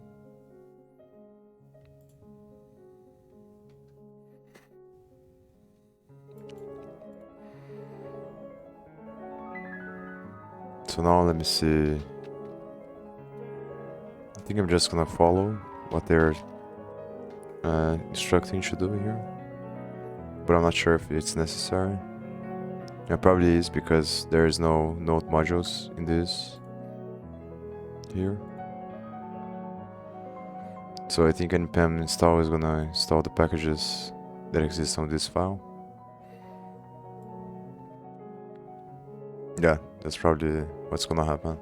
So now let me see. I think I'm just gonna follow what they're instructing to do here, but I'm not sure if it's necessary. It probably is because there is no node modules in this here. So I think npm install is gonna install the packages that exist on this file. Yeah, that's probably what's gonna happen.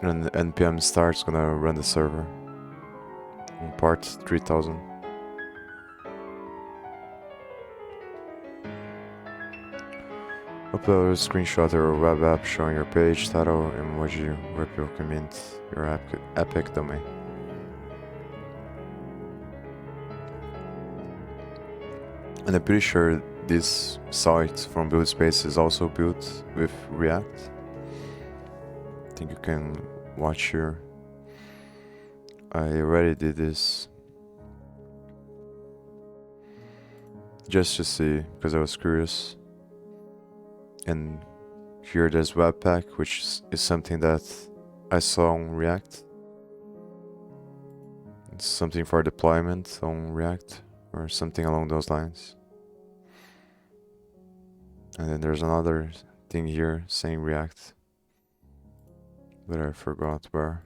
And npm start's gonna run the server on port 3000. Upload a screenshot or web app showing your page title, emoji, where people can mint your epic domain. And I'm pretty sure this site from Buildspace is also built with React. I think you can watch here. I already did this just to see, because I was curious. And here there's Webpack, which is something that I saw on React. It's something for deployment on React or something along those lines. And then there's another thing here saying React, but I forgot where.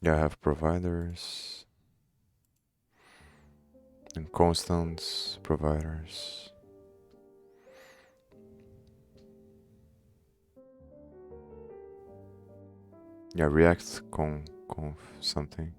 Yeah, I have providers and constants providers. Yeah, React conf something.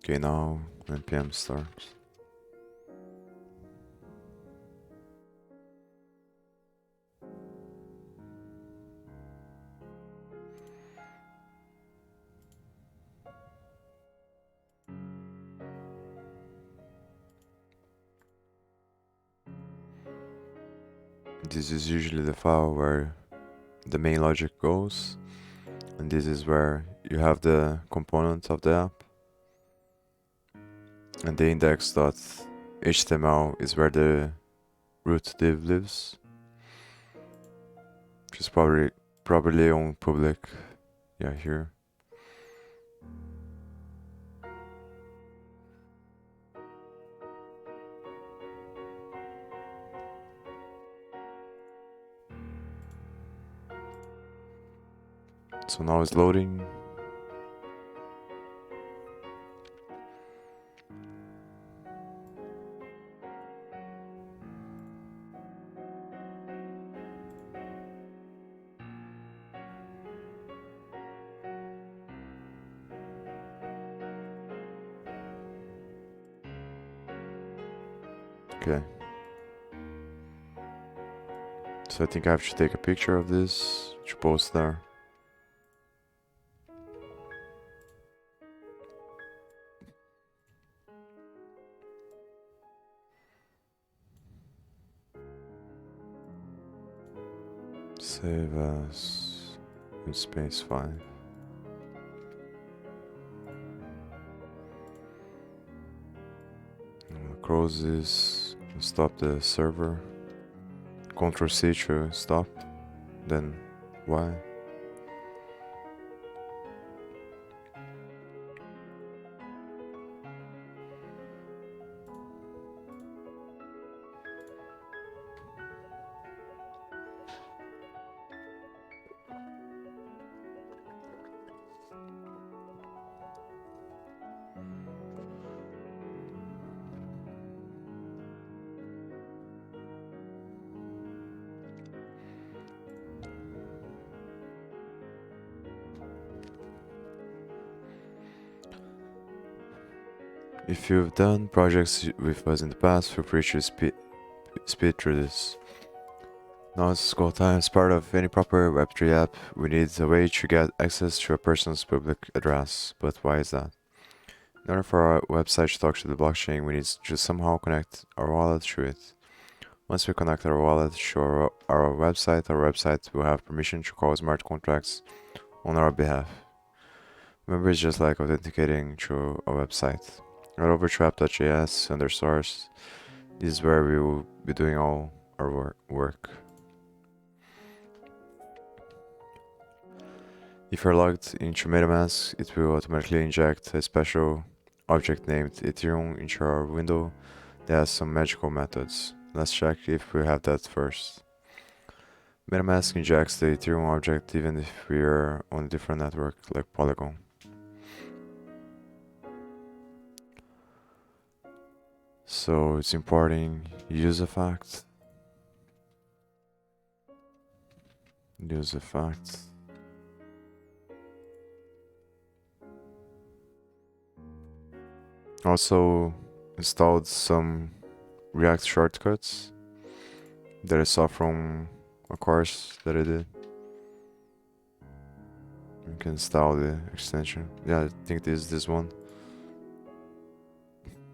Okay, now npm starts. This is usually the file where the main logic goes, and this is where you have the components of the app, and the index.html is where the root div lives, which is probably on public, yeah, here. So now it's loading. Okay. So I think I have to take a picture of this to post there. Save as Buildspace 5. Close this, stop the server. Ctrl C to stop, then Y. If you've done projects with us in the past, feel free to speed through this. Now it's go time. As part of any proper Web3 app, we need a way to get access to a person's public address. But why is that? In order for our website to talk to the blockchain, we need to somehow connect our wallet to it. Once we connect our wallet to our website will have permission to call smart contracts on our behalf. Remember, it's just like authenticating to a website. Right over to app.js under source. This is where we will be doing all our work. If you're logged into MetaMask, it will automatically inject a special object named Ethereum into our window that has some magical methods. Let's check if we have that first. MetaMask injects the Ethereum object even if we are on a different network like Polygon. So it's importing use effect. Also installed some React shortcuts that I saw from a course that I did. You can install the extension. Yeah, I think this one.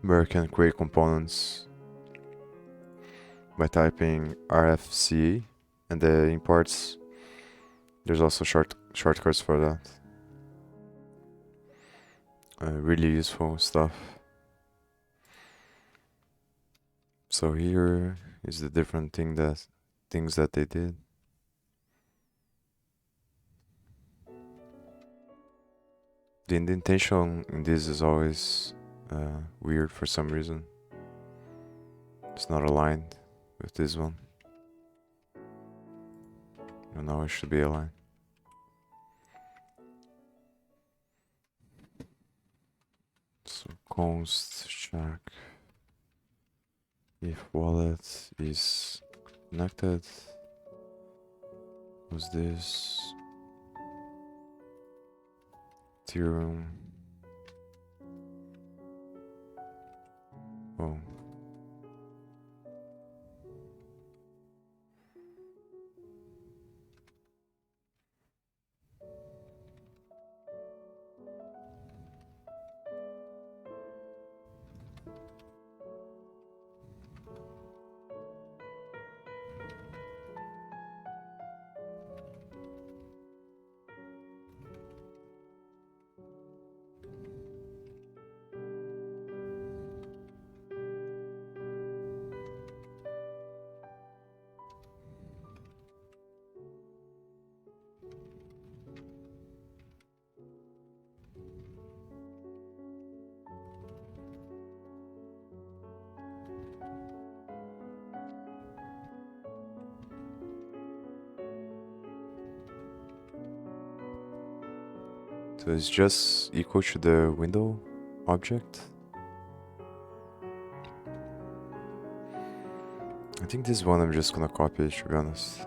Where you can create components by typing RFC and the imports. There's also shortcuts for that. Really useful stuff. So here is the different things that they did. The indentation in this is always weird for some reason. It's not aligned with this one. And now it should be aligned. So const check if wallet is connected. Was this Ethereum Oh. So it's just equal to the window object. I think this one I'm just gonna copy, to be honest.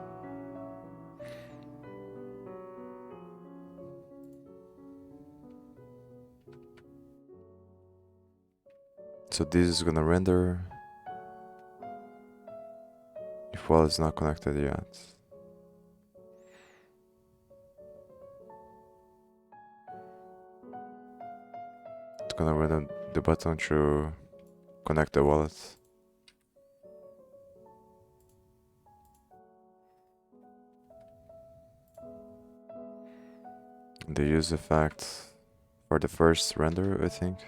So this is gonna render if wall is not connected yet. It's gonna render the button to connect the wallet. The use effect for the first render, I think.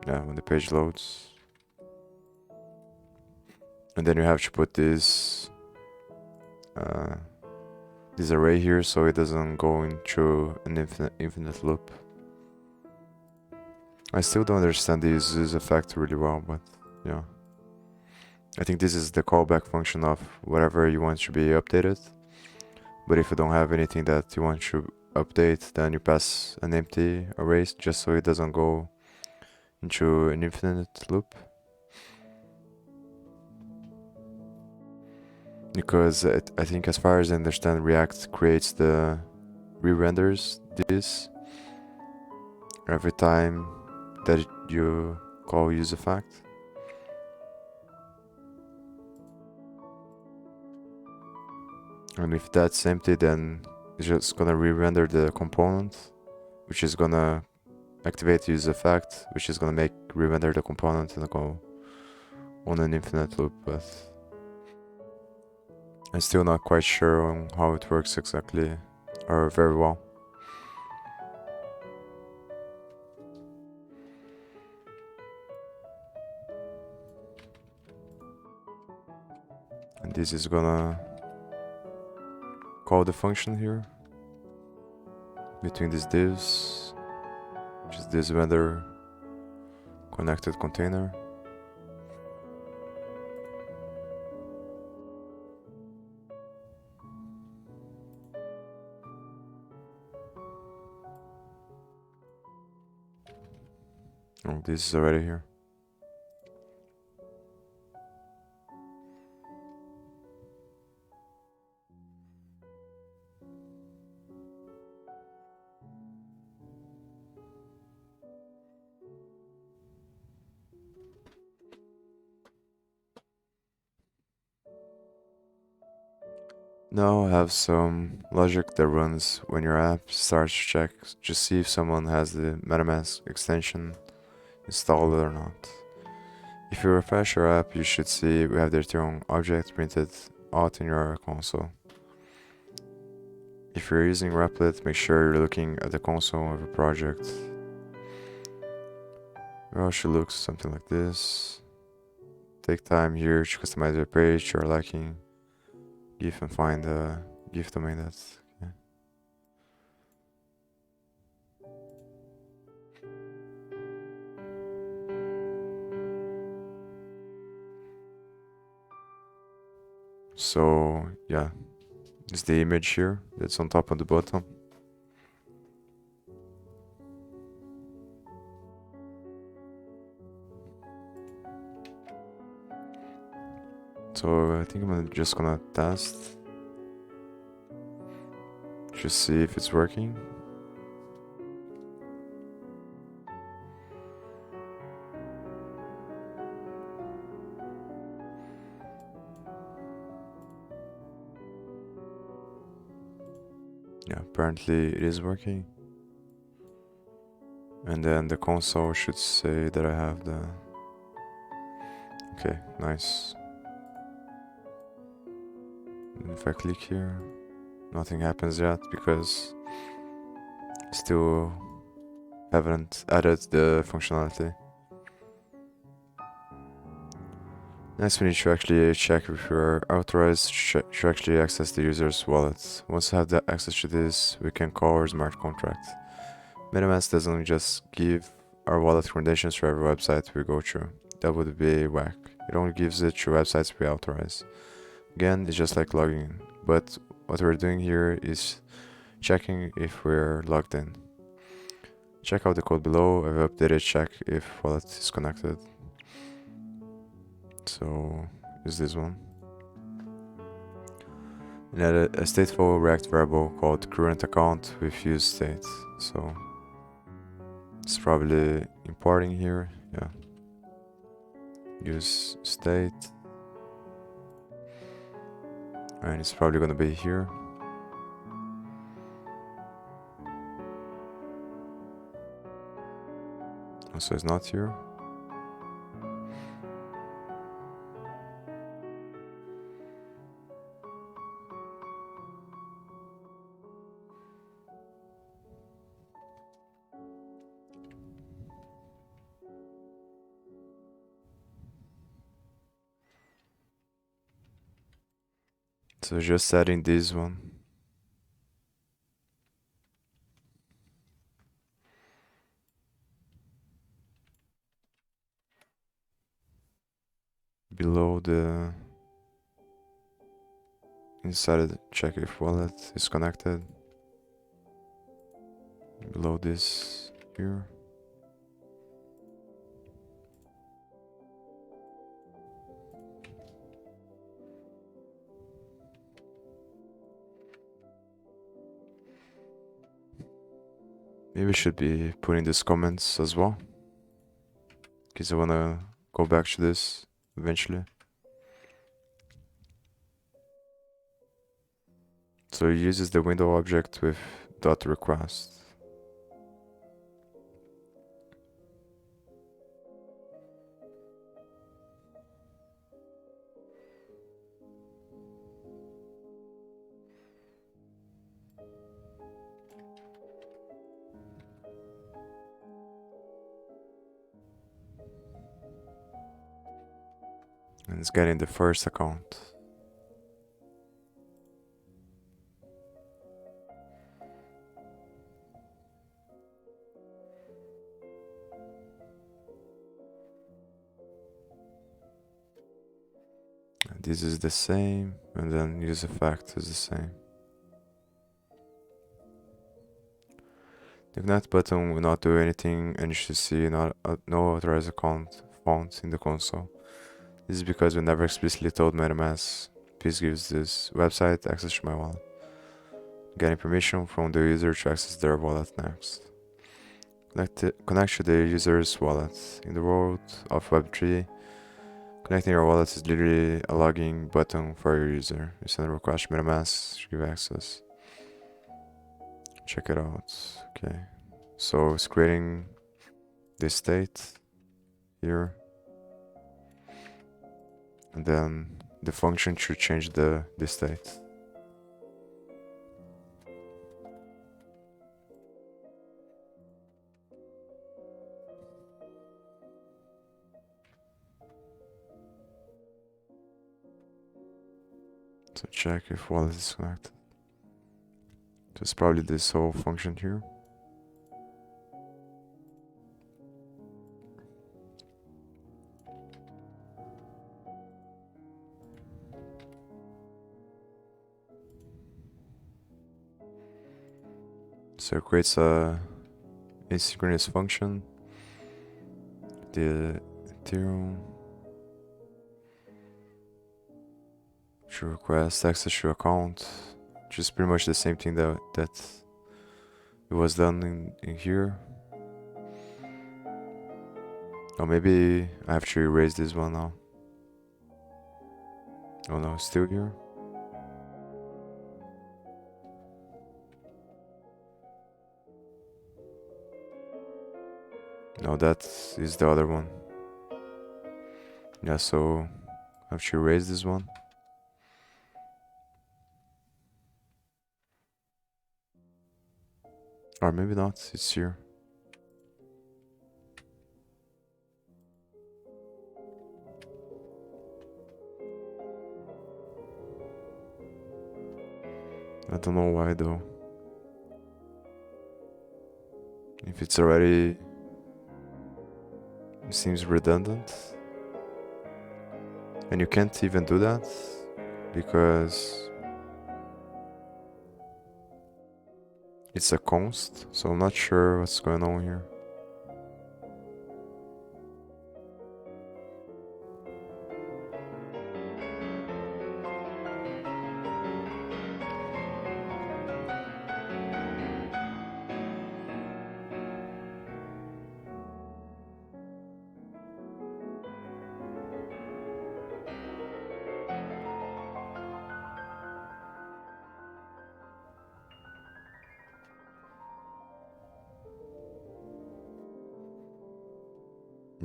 Yeah, when the page loads. And then you have to put this array here so it doesn't go into an infinite loop. I still don't understand this effect really well, but yeah. I think this is the callback function of whatever you want to be updated. But if you don't have anything that you want to update, then you pass an empty array just so it doesn't go into an infinite loop. Because I think, as far as I understand, React creates the re-renders this every time that you call useEffect. And if that's empty, then it's just gonna re-render the component, which is gonna activate useEffect, which is gonna make re-render the component and go on an infinite loop. But I'm still not quite sure on how it works exactly, or very well. And this is gonna call the function here between these divs, which is this render connected container. Oh, this is already here. Now I have some logic that runs when your app starts to check to see if someone has the MetaMask extension installed or not. If you refresh your app, you should see we have the Ethereum object printed out in your console. If you're using Replit, make sure you're looking at the console of your project. It should look something like this. Take time here to customize your page to your liking. GIF and find the GIF domain that's okay. So yeah, it's the image here that's on top of the bottom. So I think I'm just gonna test to see if it's working. Yeah, apparently it is working. And then the console should say that I have the... Okay, nice. And if I click here, nothing happens yet because still haven't added the functionality. Next, we need to actually check if we're authorized to actually access the user's wallet. Once we have the access to this, we can call our smart contract. MetaMask doesn't just give our wallet credentials to every website we go to. That would be whack. It only gives it to websites we authorize. Again, it's just like logging in, but what we're doing here is checking if we're logged in. Check out the code below. I've updated check if wallet is connected. So is this one. And add a stateful React variable called current account with use state. So it's probably importing here. Yeah. Use state. And it's probably gonna be here. So it's not here. So just adding this one. Below the inside check if wallet is connected. Below this here. Maybe I should be putting these comments as well, because I wanna go back to this eventually. So it uses the window object with dot request. And it's getting the first account. And this is the same, and then use effect is the same. The connect button will not do anything, and you should see no authorized account found in the console. This is because we never explicitly told MetaMask, please give this website access to my wallet. Getting permission from the user to access their wallet next. Connect to the user's wallet. In the world of Web3, connecting your wallet is literally a login button for your user. You send a request to MetaMask to give access. Check it out. Okay. So it's creating this state here. And then the function should change the state. So check if wallet is connected. So it's probably this whole function here. So it creates a asynchronous function. The Ethereum to request access to account, which is pretty much the same thing that it was done in here. Oh, maybe I have to erase this one now. Oh no, it's still here. No, that is the other one. Yeah, so I have to erase this one. Or maybe not, it's here. I don't know why though. If it's already... It seems redundant. And you can't even do that because it's a const, so I'm not sure what's going on here.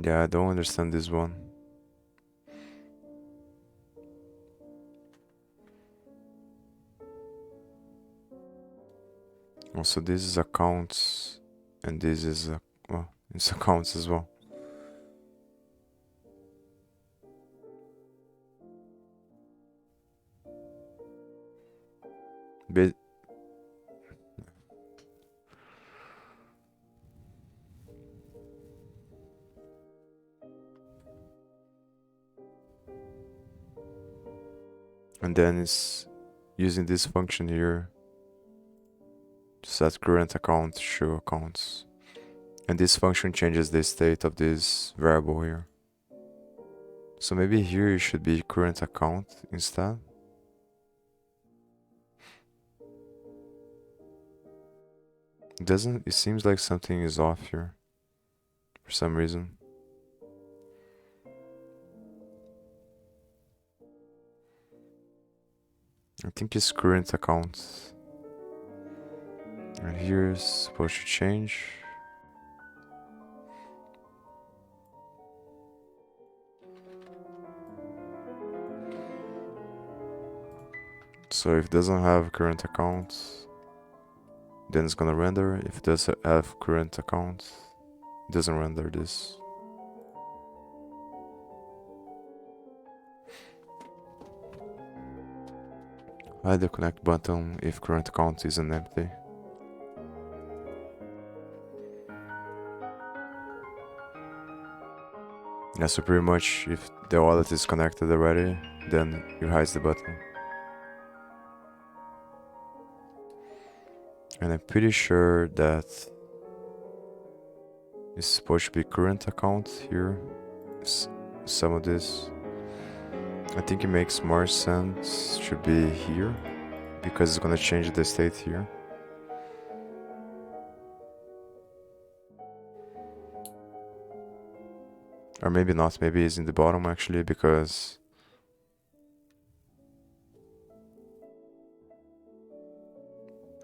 Yeah, I don't understand this one. Also, this is accounts, and this is well, it's accounts as well. But and then it's using this function here to set current account to show accounts. And this function changes the state of this variable here. So maybe here it should be current account instead. It seems like something is off here for some reason. I think it's current account. And here is supposed to change. So if it doesn't have current account, then it's gonna render. If it does have current account, it doesn't render this. Hide the connect button if current account isn't empty. Yeah, so pretty much if the wallet is connected already, then you hide the button. And I'm pretty sure that it's supposed to be current account here. Some of this. I think it makes more sense to be here because it's gonna change the state here. Or maybe not, maybe it's in the bottom actually because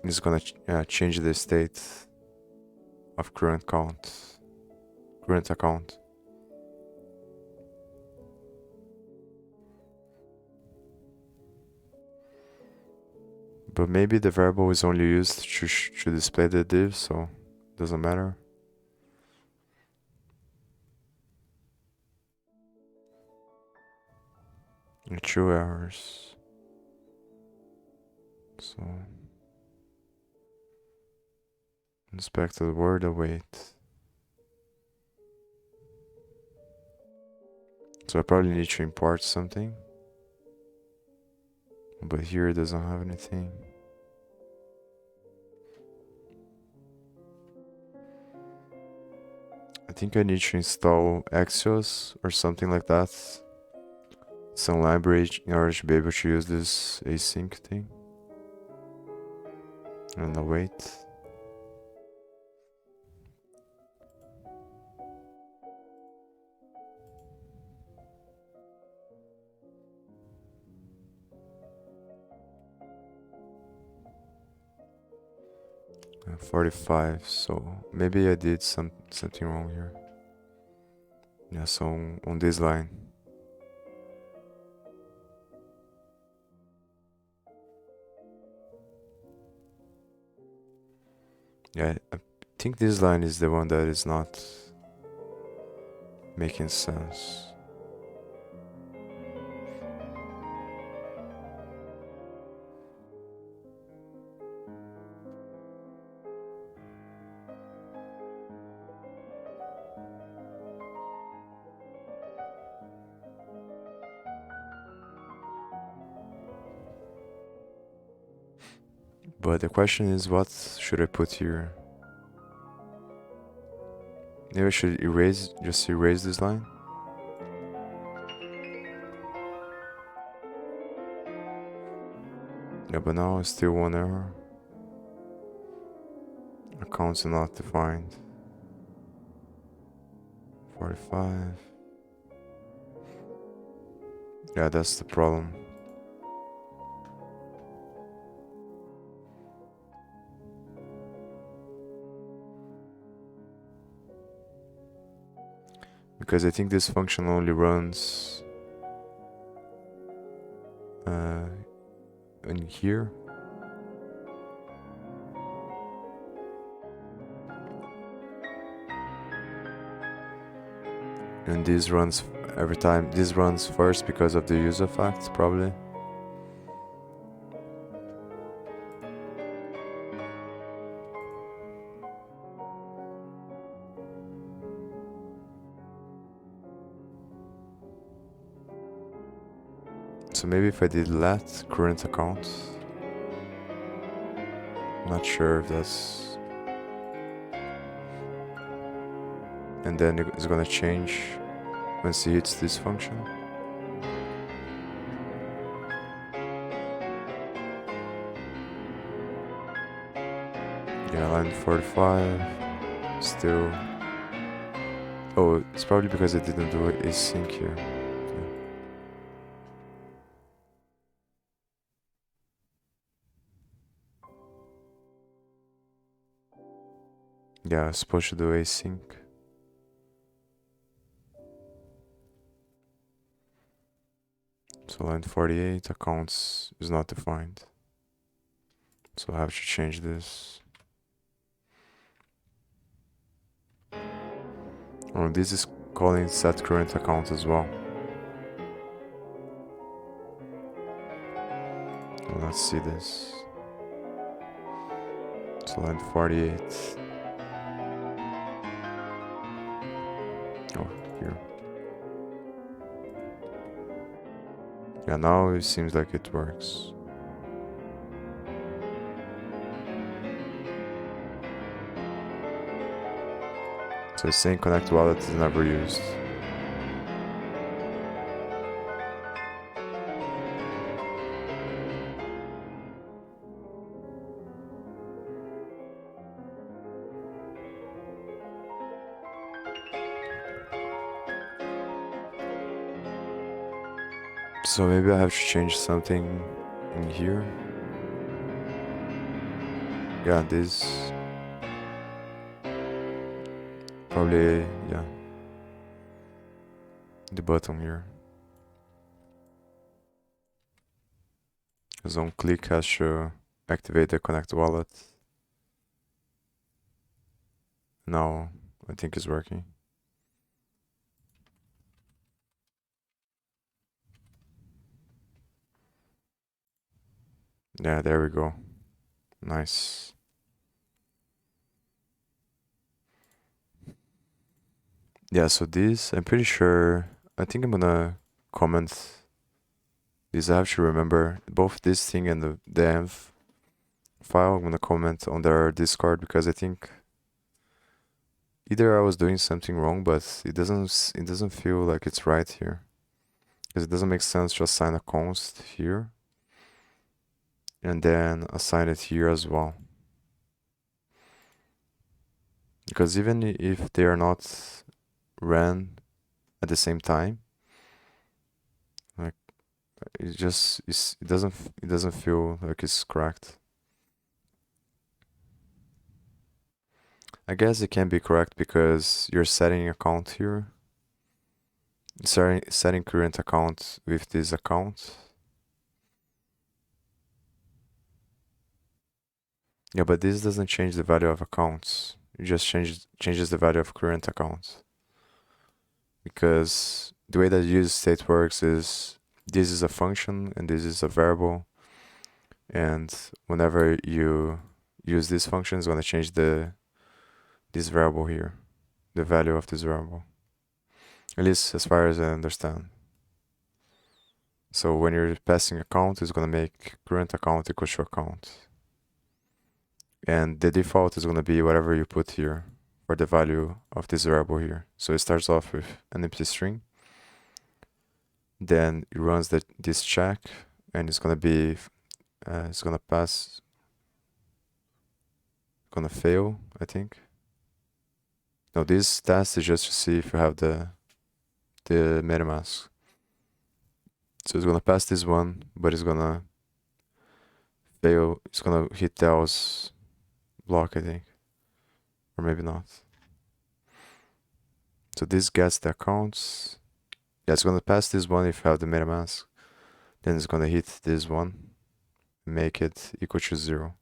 it's gonna change the state of current account. But maybe the variable is only used to display the div, so it doesn't matter. And 2 errors. So inspected word await. So I probably need to import something. But here it doesn't have anything. I think I need to install Axios or something like that. Some library in order to be able to use this async thing. And await. Uh, 45, so maybe I did something wrong here. Yeah, so on this line. Yeah, I think this line is the one that is not making sense. But the question is, what should I put here? Maybe I should just erase this line. Yeah, but now it's still one error. Accounts are not defined. 45. Yeah, that's the problem. Because I think this function only runs in here. And this runs every time. This runs first because of the user fact, probably. So maybe if I did let current account, not sure if that's, and then it's gonna change once it hits this function. Yeah, line 45, still. Oh, it's probably because I didn't do async here. Yeah, I was supposed to do async. So line 48, accounts is not defined. So I have to change this. Oh, this is calling set current account as well. Let's see this. So line 48. Oh, here. Yeah, now it seems like it works. So it's saying connect wallet is never used. So maybe I have to change something in here. Yeah, this. Probably, yeah. The button here. Because on click has to activate the connect wallet. Now I think it's working. Yeah, there we go. Nice. Yeah, so this, I'm pretty sure, I think I'm gonna comment this. I have to remember both this thing and the env file. I'm gonna comment on their Discord because I think either I was doing something wrong, but it doesn't feel like it's right here. Because it doesn't make sense to assign a const here and then assign it here as well. Because even if they are not ran at the same time, like it doesn't feel like it's correct. I guess it can be correct because you're setting account here setting current account with this account. Yeah, but this doesn't change the value of accounts. It just changes the value of current accounts. Because the way that use state works is this is a function and this is a variable, and whenever you use this function, it's going to change this variable here, the value of this variable. At least as far as I understand. So when you're passing account, it's going to make current account equal to account. And the default is going to be whatever you put here for the value of this variable here. So it starts off with an empty string. Then it runs this check, and it's going to be, it's going to pass, going to fail, I think. No, this test is just to see if you have the MetaMask. So it's going to pass this one, but it's going to fail. It's going to hit the else block, I think. Or maybe not. So this gets the accounts. Yeah, it's going to pass this one if you have the MetaMask. Then it's going to hit this one, make it equal to 0.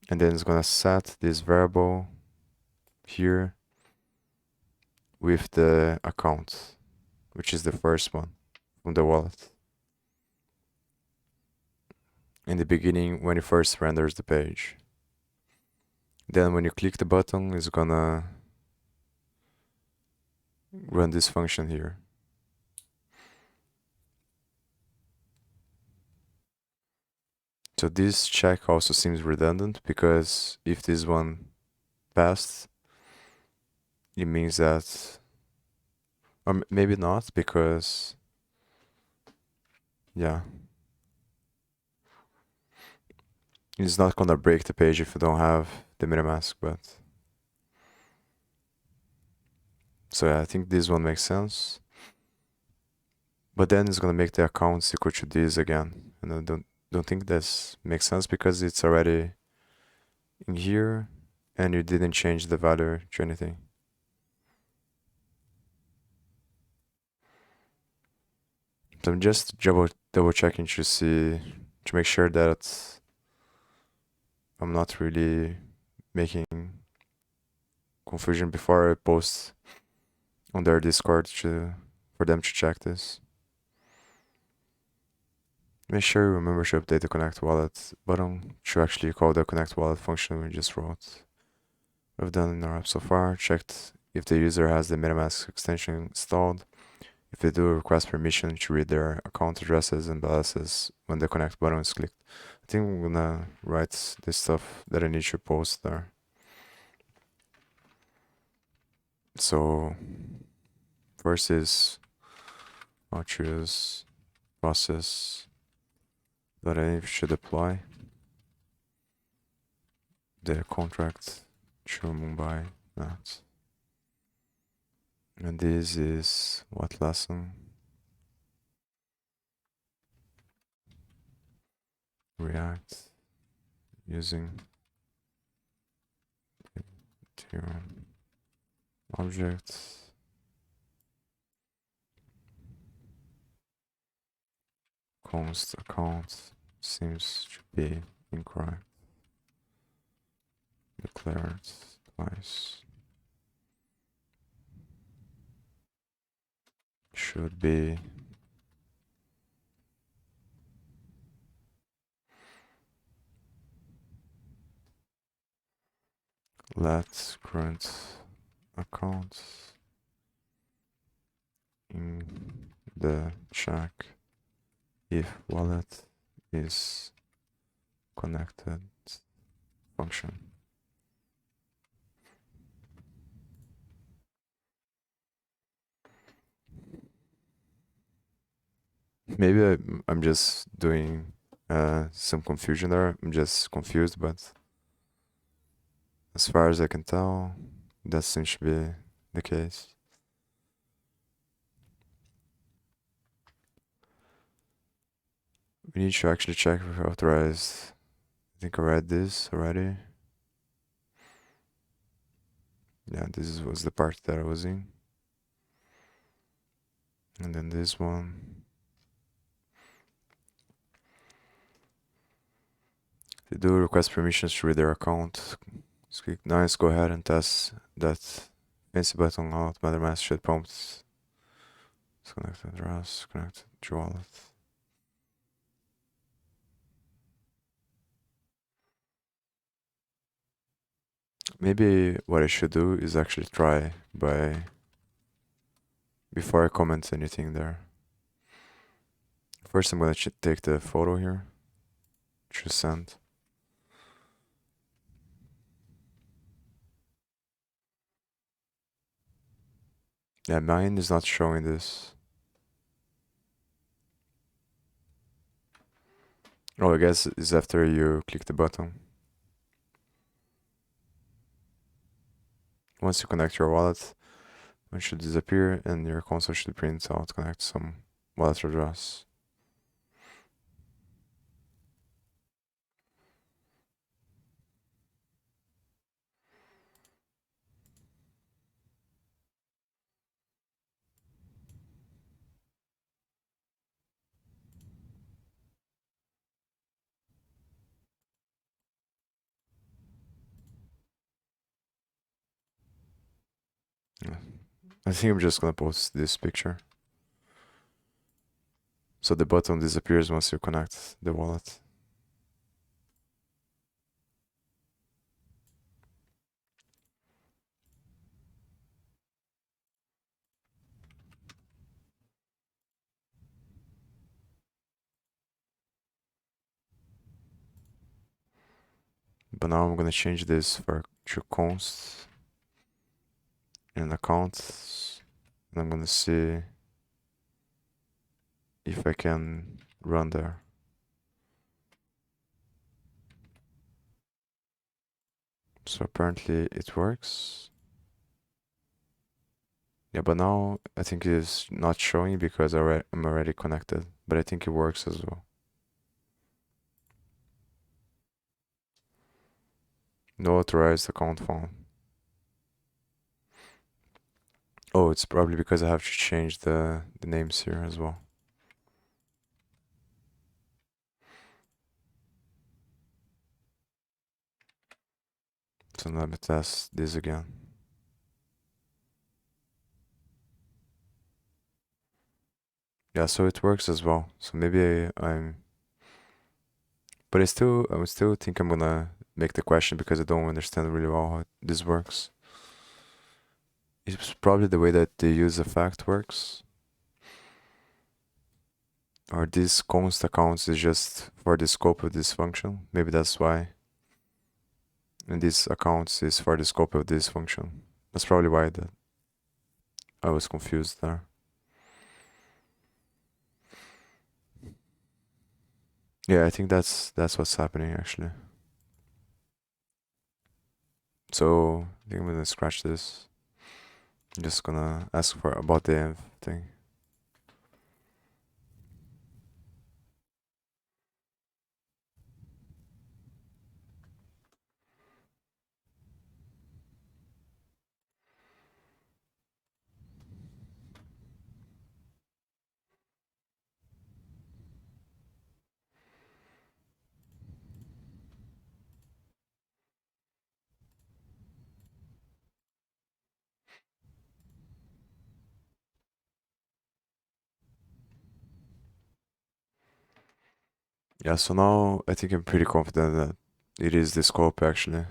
And then it's going to set this variable here with the account, which is the first one from the wallet. In the beginning, when it first renders the page. Then when you click the button, it's gonna run this function here. So this check also seems redundant, because if this one passed, it means that, or maybe not, because, yeah, it's not gonna break the page if you don't have the MetaMask, but, so yeah, I think this one makes sense. But then it's gonna make the accounts equal to this again, and I don't think this makes sense, because it's already in here and you didn't change the value to anything. So I'm just double checking to see, to make sure that I'm not really making confusion before I post on their Discord for them to check this. Make sure you remember to update the connect wallet button to actually call the connect wallet function we just wrote. We've done in our app so far, checked if the user has the MetaMask extension installed. If they do, request permission to read their account addresses and balances when the connect button is clicked. I think I'm gonna write this stuff that I need to post there. So first is I'll choose process that I should apply the contract to Mumbai that. And this is what lesson? React using Ethereum objects. Const account seems to be incorrect. Declared twice. Should be let current account in the check if wallet is connected function. Maybe I'm just doing some confusion there. I'm just confused, but as far as I can tell, that seems to be the case. We need to actually check if we're authorized. I think I read this already. Yeah, this was the part that I was in. And then this one. They do request permissions to read their account. Just click nice, go ahead and test that fancy button out. MetaMask should prompt disconnect address, connect to wallet. Maybe what I should do is actually try by before I comment anything there. First I'm gonna take the photo here. Choose send. Yeah, mine is not showing this. Oh, I guess it's after you click the button. Once you connect your wallet, it should disappear and your console should print out connect some wallet address. Yeah. I think I'm just gonna post this picture. So the button disappears once you connect the wallet. But now I'm gonna change this to const and accounts. And I'm gonna see if I can run there. So apparently it works. Yeah, but now I think it is not showing because I'm already connected. But I think it works as well. No authorized account found. Oh, it's probably because I have to change the names here as well. So let me test this again. Yeah, so it works as well. So maybe I'm, but I still think I'm gonna make the question because I don't understand really well how this works. It's probably the way that the use effect works. Or this const accounts is just for the scope of this function. Maybe that's why. And this accounts is for the scope of this function. That's probably why that I was confused there. Yeah, I think that's what's happening actually. So I think I'm gonna scratch this. I'm just gonna ask for about the env thing. Yeah, so now I think I'm pretty confident that it is the scope actually.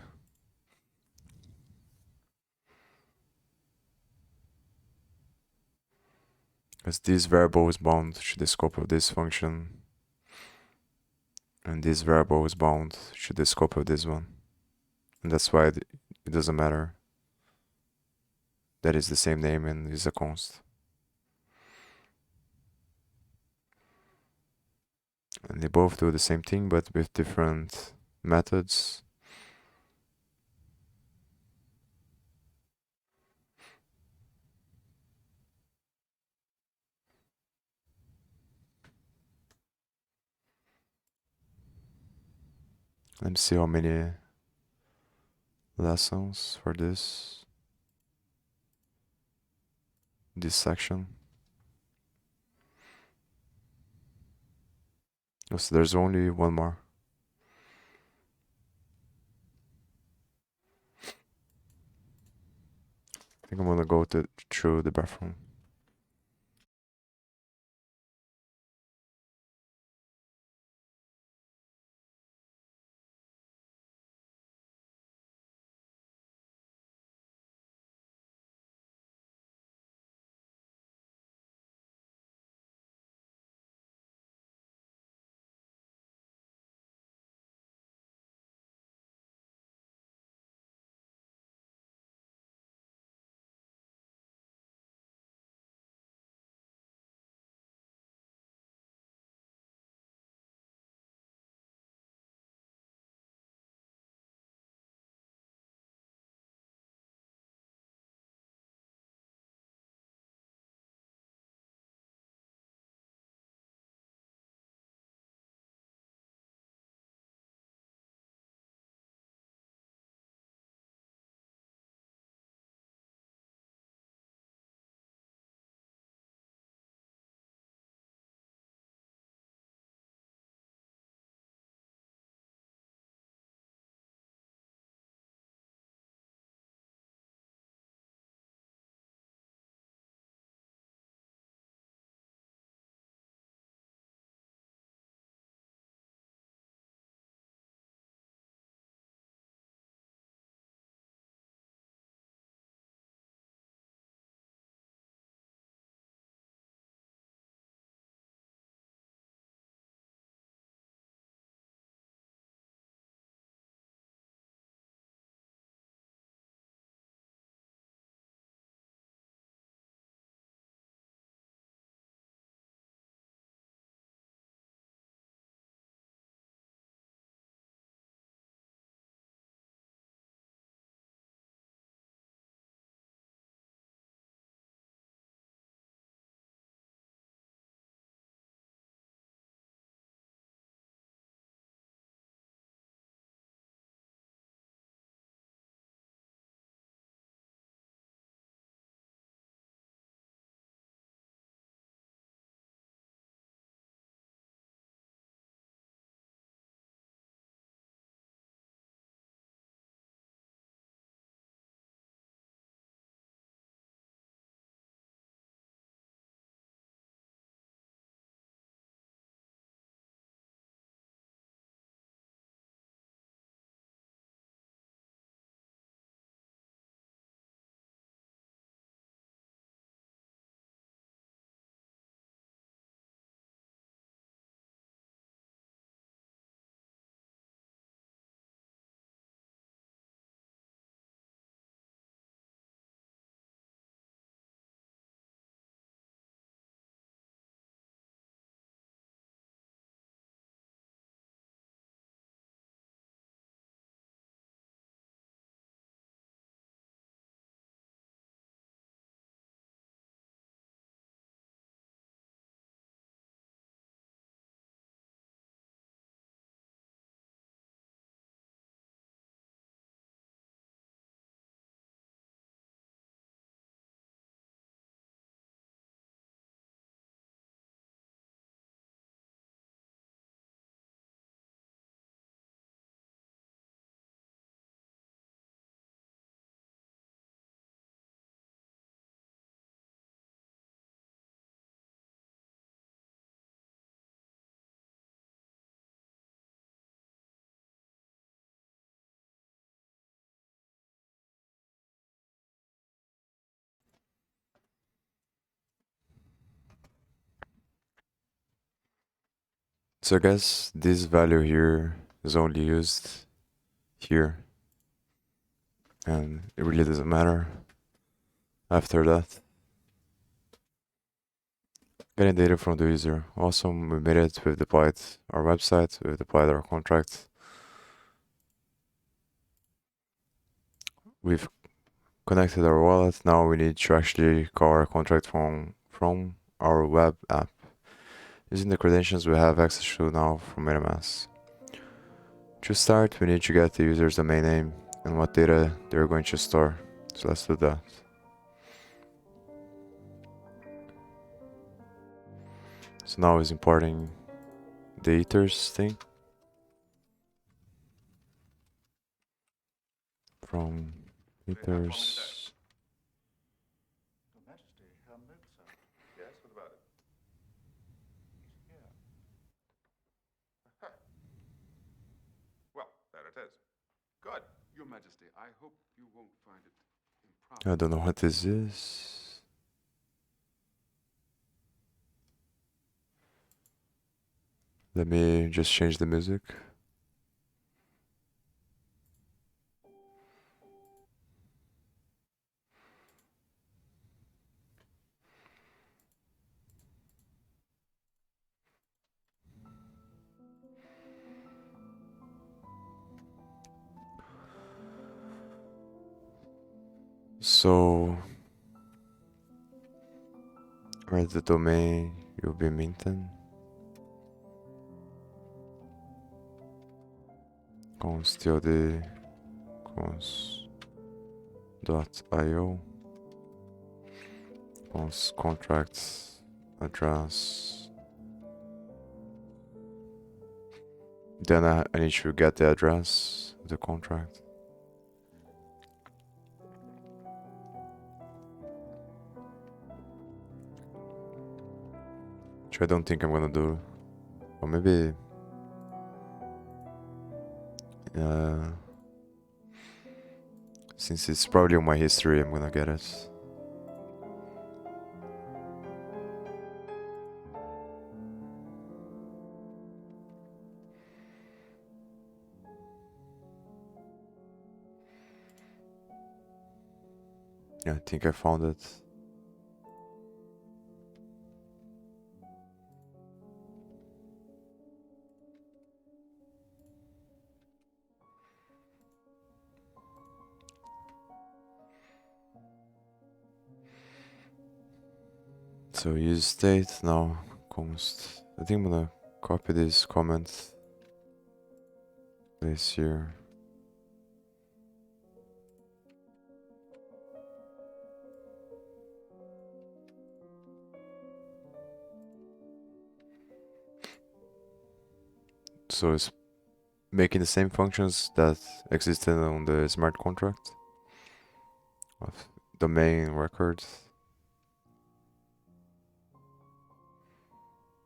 Because this variable is bound to the scope of this function, and this variable is bound to the scope of this one. And that's why it doesn't matter that is the same name and is a const. And they both do the same thing but with different methods. Let me see how many lessons for this section. So there's only one more. I think I'm gonna go through the bathroom. So I guess this value here is only used here, and it really doesn't matter after that. Getting data from the user. Awesome, we made it. We've deployed our website, we've deployed our contract. We've connected our wallet. Now we need to actually call our contract from our web app using the credentials we have access to now from MetaMask. To start, we need to get the user's domain name and what data they're going to store. So let's do that. So now it's importing the ethers thing from ethers. Your Majesty, Herr Melzer. Yes, what about it? Here. Well, there it is. Good. Your Majesty, I hope you won't find it improper. I don't know what this is. Let me just change the music. So, write the domain you'll be minting. Const.io const contracts address. Then I need to get the address of the contract. Which I don't think I'm gonna do. Or maybe since it's probably on my history, I'm gonna get it. Yeah, I think I found it. So use state now const. I think I'm gonna copy this comment. Place here. So it's making the same functions that existed on the smart contract of domain record.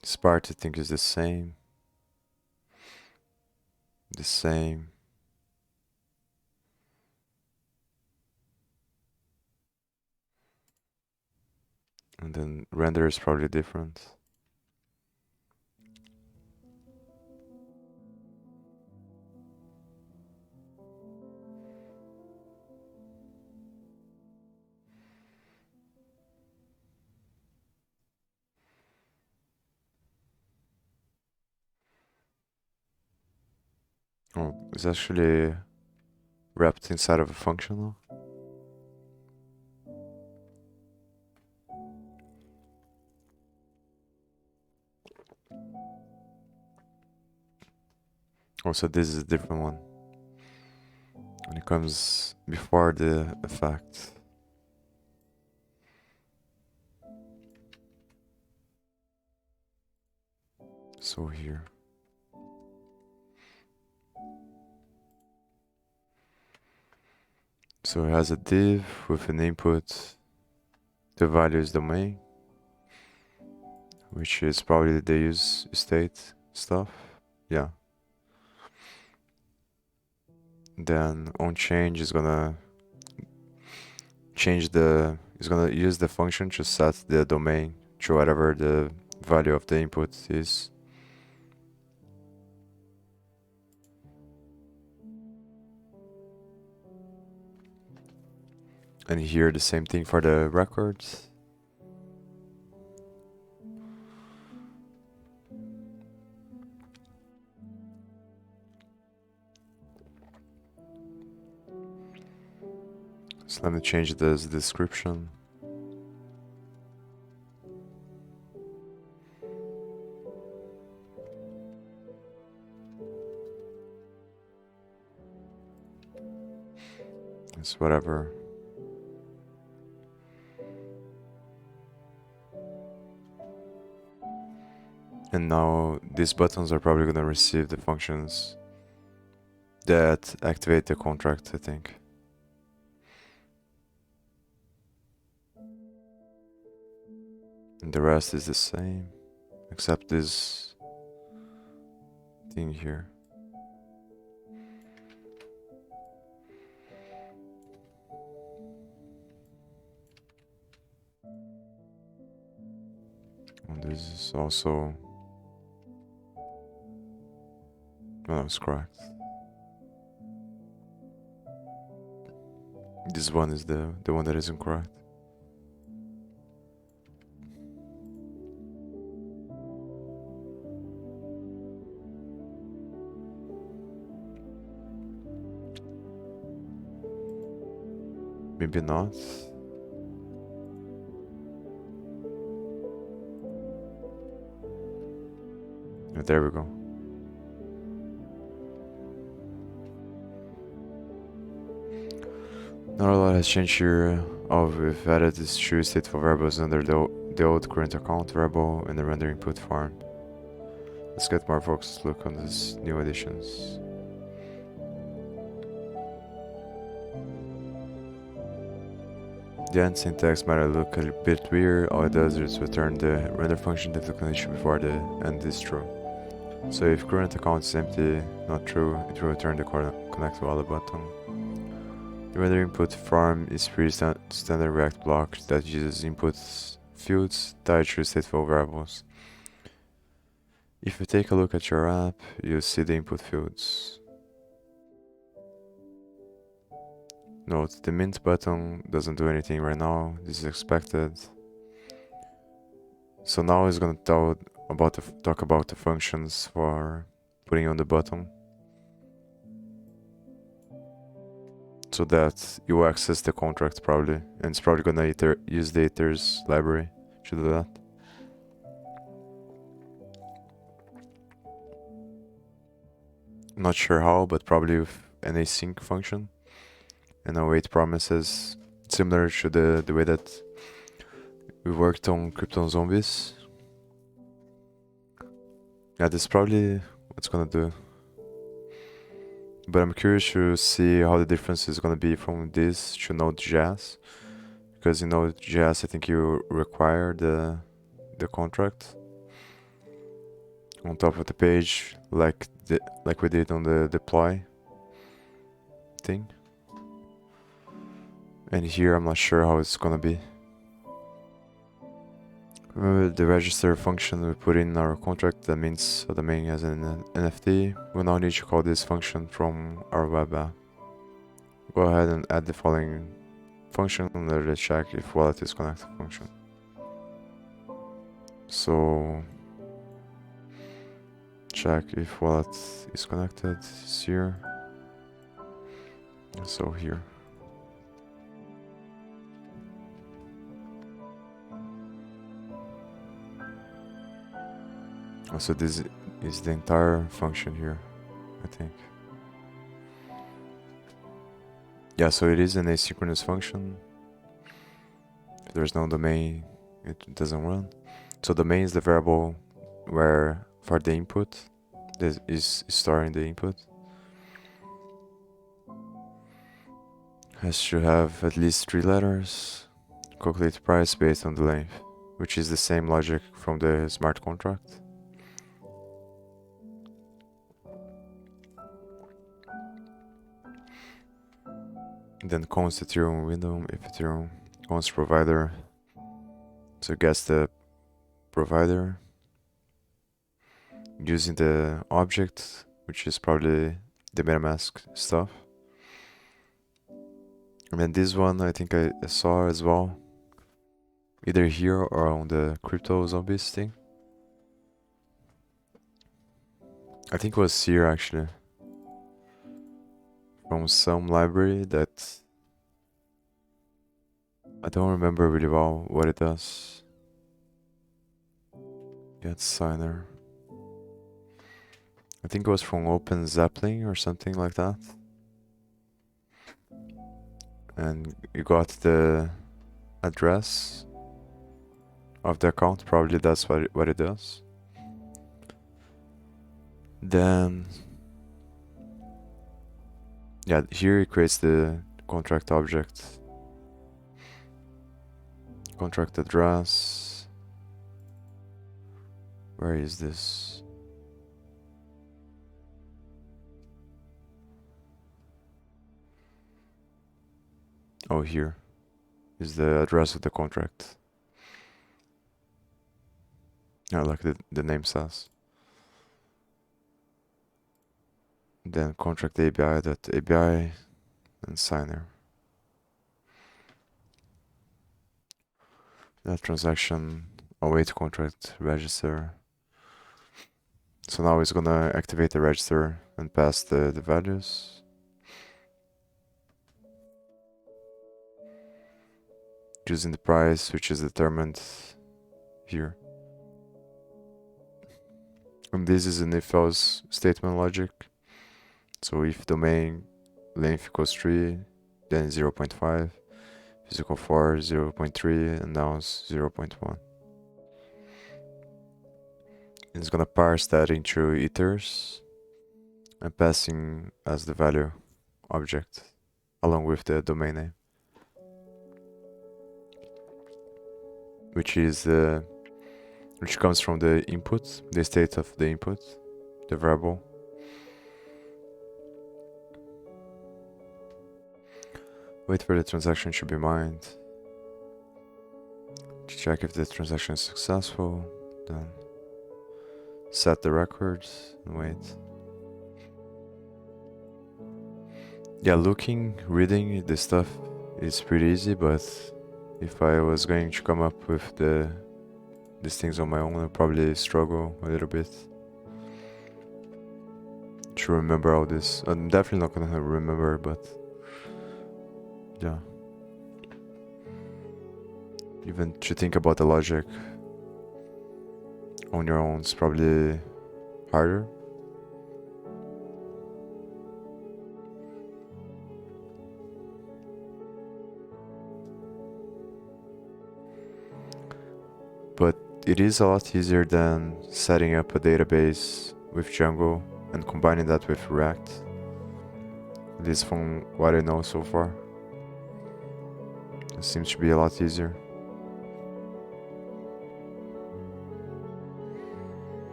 This part I think is the same. The same. And then render is probably different. Oh, it's actually wrapped inside of a function now. Oh, so this is a different one. And it comes before the effect. So here. So it has a div with an input. The value is domain, which is probably the use state stuff. Yeah. Then on change is gonna use the function to set the domain to whatever the value of the input is. And here the same thing for the records. So let me change this description. It's whatever. And now these buttons are probably gonna receive the functions that activate the contract, I think. And the rest is the same, except this thing here. And this is also... Oh, it's correct. This one is the one that is incorrect. Maybe not. Oh, there we go. Not a lot has changed here. All we've added is true stateful variables under the old current account variable in the render input form. Let's get more focused look on these new additions. The end syntax might look a bit weird. All it does is return the render function if the condition before the end is true. So if current account is empty, not true, it will return the connect to wallet button. The render input form is pretty standard React block that uses input fields tied to stateful variables. If you take a look at your app, you'll see the input fields. Note, the mint button doesn't do anything right now, this is expected. So now it's gonna talk about the functions for putting on the button, so that you access the contract probably, and it's probably gonna use the ithers library to do that. Not sure how, but probably with an async function and await promises, similar to the way that we worked on Krypton Zombies. Yeah, this is probably what's gonna do. But I'm curious to see how the difference is gonna be from this to Node.js, because in Node.js I think you require the contract on top of the page, like we did on the deploy thing. And here I'm not sure how it's gonna be. Remember the register function we put in our contract that means the domain has an NFT. We'll now need to call this function from our web app. Go ahead and add the following function under the check if wallet is connected function. So check if wallet is connected is here. So here. So this is the entire function here, I think. Yeah, so it is an asynchronous function. If there's no domain, it doesn't run. So domain is the variable where for the input, this is storing the input. Has to have at least 3 letters. Calculate price based on the length, which is the same logic from the smart contract. Then const Ethereum window, if Ethereum const provider, so guess the provider using the object, which is probably the MetaMask stuff. And then this one I think I saw as well, either here or on the Crypto Zombies thing. I think it was here actually, from some library that I don't remember really well what it does. Get signer. I think it was from Open Zeppelin or something like that. And you got the address of the account, probably that's what it does. Then, yeah, here it creates the contract object, contract address. Where is this? Oh, here is the address of the contract. Yeah, like the name says. Then contract API.api and signer. That transaction await contract register. So now it's gonna activate the register and pass the values. Using the price, which is determined here. And this is an if else statement logic. So if domain length equals 3, then 0.5, physical 4, 0.3, and now it's 0.1. It's gonna parse that into ithers and passing as the value object along with the domain name, which comes from the input, the state of the input, the variable. Wait for the transaction to be mined. To check if the transaction is successful, then set the records and wait. Yeah, reading this stuff is pretty easy, but if I was going to come up with these things on my own, I'd probably struggle a little bit to remember all this. I'm definitely not gonna remember, but yeah. Even to think about the logic on your own is probably harder. But it is a lot easier than setting up a database with Django and combining that with React. At least from what I know so far. It seems to be a lot easier.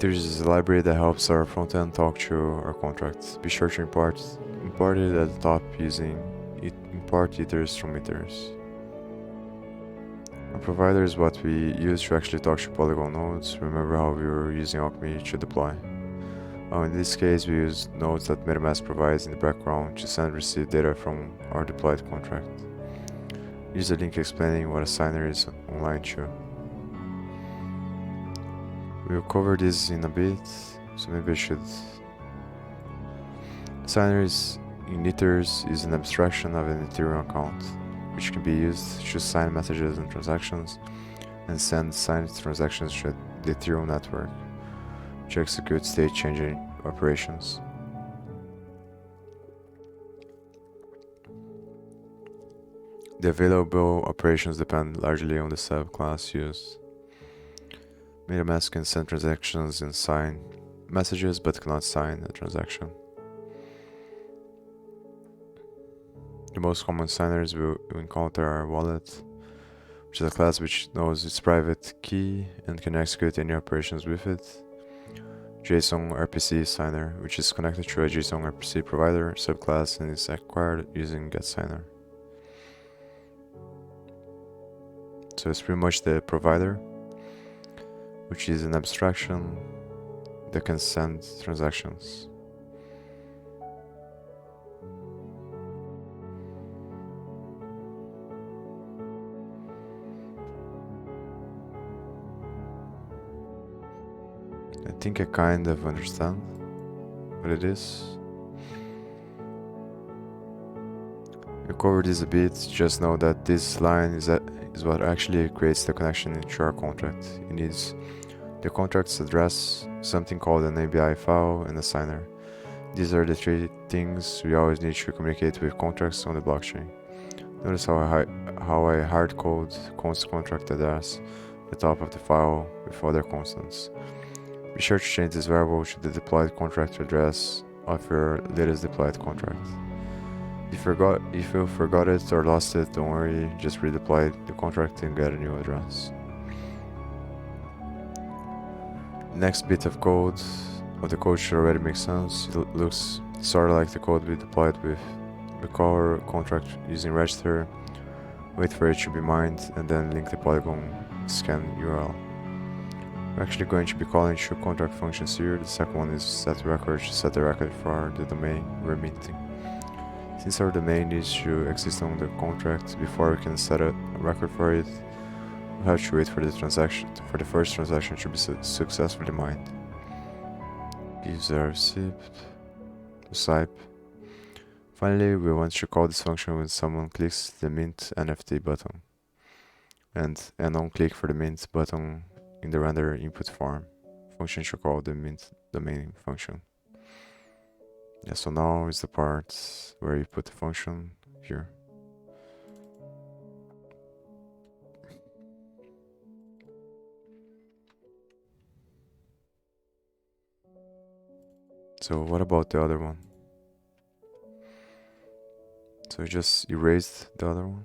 There's a library that helps our frontend talk to our contracts. Be sure to import it at the top using import ithers from ithers. Our provider is what we use to actually talk to Polygon nodes. Remember how we were using Alchemy to deploy. In this case, we use nodes that MetaMask provides in the background to send and receive data from our deployed contract. Use a link explaining what a signer is online too. We'll cover this in a bit, so maybe I should. Signers in ethers is an abstraction of an Ethereum account, which can be used to sign messages and transactions and send signed transactions to the Ethereum network to execute state-changing operations. The available operations depend largely on the subclass used. MetaMask can send transactions and sign messages, but cannot sign a transaction. The most common signers will encounter are wallet, which is a class which knows its private key and can execute any operations with it. JSON RPC signer, which is connected to a JSON RPC provider subclass and is acquired using getSigner. So it's pretty much the provider, which is an abstraction that can send transactions. I think I kind of understand what it is. We covered this a bit, just know that this line is what actually creates the connection into our contract. It needs the contract's address, something called an API file, and a signer. These are the three things we always need to communicate with contracts on the blockchain. Notice how I hard code const contract address the top of the file with other constants. Be sure to change this variable to the deployed contract address of your latest deployed contract. If you forgot it or lost it, don't worry, just redeploy the contract and get a new address. Next bit of code, the code should already make sense. It looks sort of like the code we deployed with. We call our contract using register, wait for it to be mined, and then link the polygon scan URL. We're actually going to be calling two contract functions here. The second one is set record to set the record for the domain we're minting. Since our domain needs to exist on the contract before we can set a record for it, we have to wait for the first transaction to be successfully mined. Gives a receipt. Finally, we want to call this function when someone clicks the mint NFT button, and on click for the mint button in the render input form. Function should call the mint domain function. Yeah, so now is the part where you put the function here. So what about the other one? So you just erased the other one?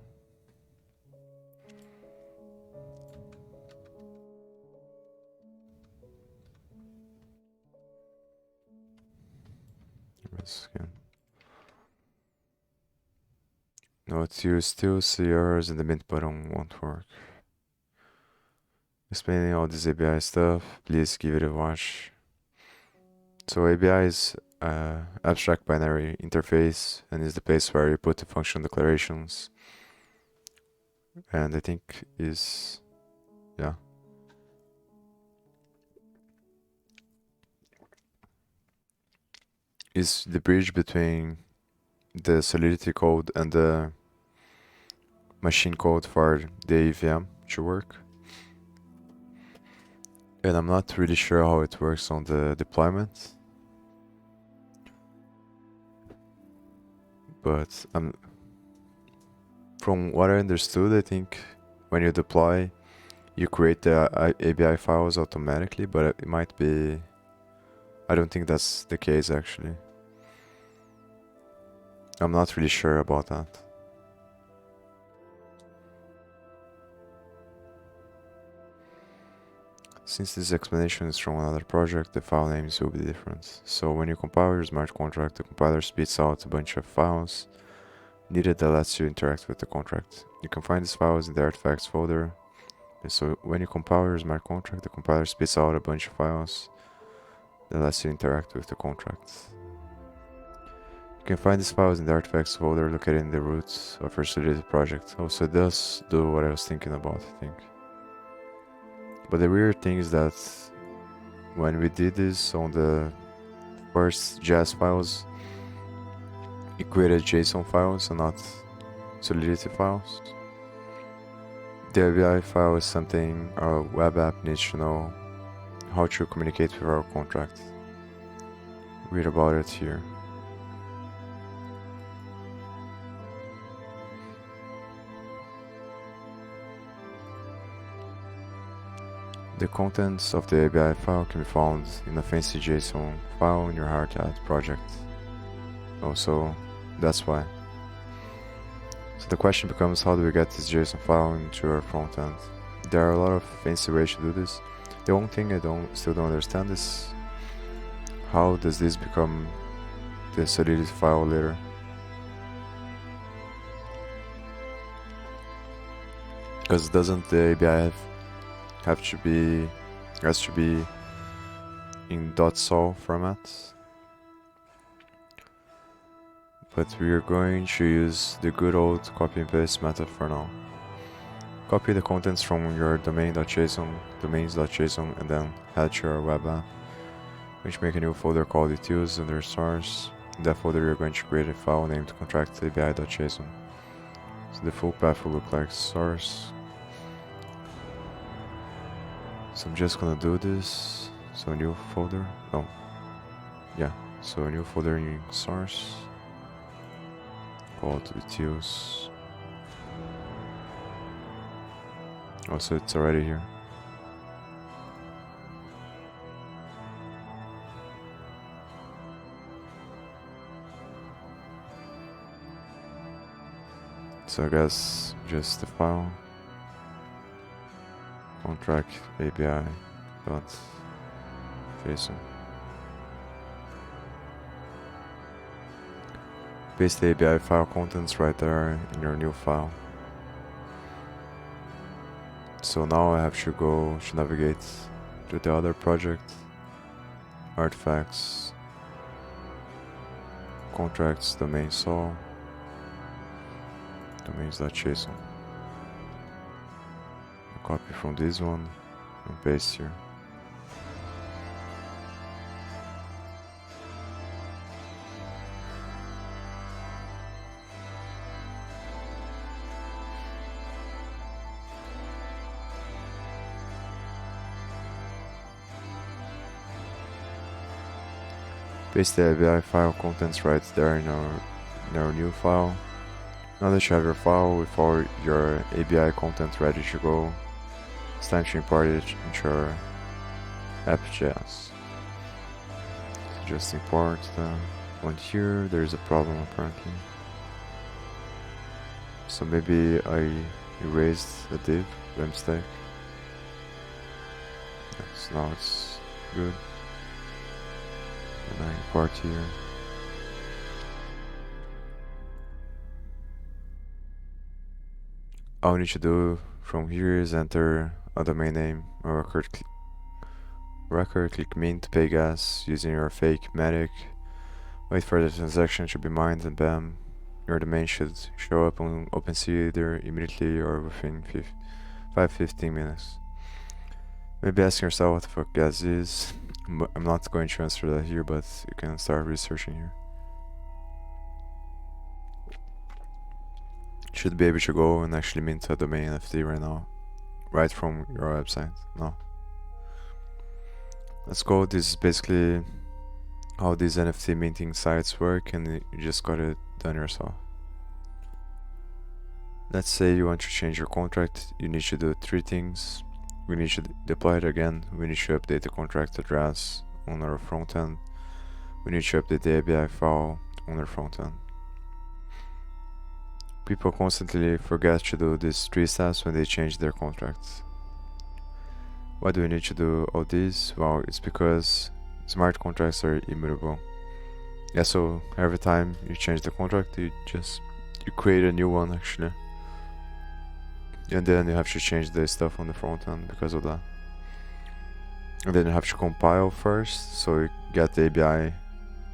Scan. Note you still see errors and the mint button won't work. Explaining all this ABI stuff, please give it a watch. So ABI is abstract binary interface and is the place where you put the function declarations. And I think is the bridge between the Solidity code and the machine code for the AVM to work. And I'm not really sure how it works on the deployment. But from what I understood, I think when you deploy, you create the ABI files automatically, but it might be... I don't think that's the case actually. I'm not really sure about that. Since this explanation is from another project, the file names will be different. So when you compile your smart contract, the compiler spits out a bunch of files needed that lets you interact with the contract. You can find these files in the artifacts folder. And so when you compile your smart contract, the compiler spits out a bunch of files that lets you interact with the contract. You can find these files in the artifacts folder located in the root of your Solidity project. Also, it does do what I was thinking about, I think. But the weird thing is that when we did this on the first JS files, it created JSON files and not Solidity files. The ABI file is something our web app needs to know how to communicate with our contract. Read about it here. The contents of the ABI file can be found in a fancy JSON file in your Hardhat project. Also, that's why. So the question becomes, how do we get this JSON file into our front end? There are a lot of fancy ways to do this. The one thing I still don't understand is how does this become the Solidity file later? Because doesn't the ABI has to be in .sol format? But we are going to use the good old copy and paste method for now. Copy the contents from your domain.json, domains.json, and then add to your web app. We're going to make a new folder called utils under source. In that folder, we're going to create a file named contract.abi.json. So the full path will look like source. So I'm just gonna do this. So a new folder. So a new folder in source called utils. Also, it's already here. So I guess just the file contract API dot JSON. Paste the API file contents right there in your new file. So now I have to navigate to the other project, artifacts, contracts, domain sol, domains.json. Copy from this one and paste here. Paste the API file contents right there in our new file. Now that you have your file with all your API content ready to go, it's time to import it into your app.js. So just import the one here. There's a problem apparently. So maybe I erased a div by mistake. So now it's good. And I import here. All we need to do from here is enter a domain name, a record click mint to pay gas using your fake matic. Wait for the transaction to be mined and bam, your domain should show up on OpenSea either immediately or within 5-15 minutes. Maybe asking yourself what the fuck gas is. I'm not going to answer that here, but you can start researching here. Should be able to go and actually mint a domain NFT right now, right from your website now. Let's go. This is basically how these NFT minting sites work, and you just got it done yourself. Let's say you want to change your contract. You need to do 3 things. We need to deploy it again. We need to update the contract address on our front end. We need to update the API file on our front end. People constantly forget to do these 3 steps when they change their contracts. Why do we need to do all this? Well, it's because smart contracts are immutable. Yeah, so every time you change the contract, you create a new one actually. And then you have to change the stuff on the front end because of that. And then you have to compile first, so you get the API,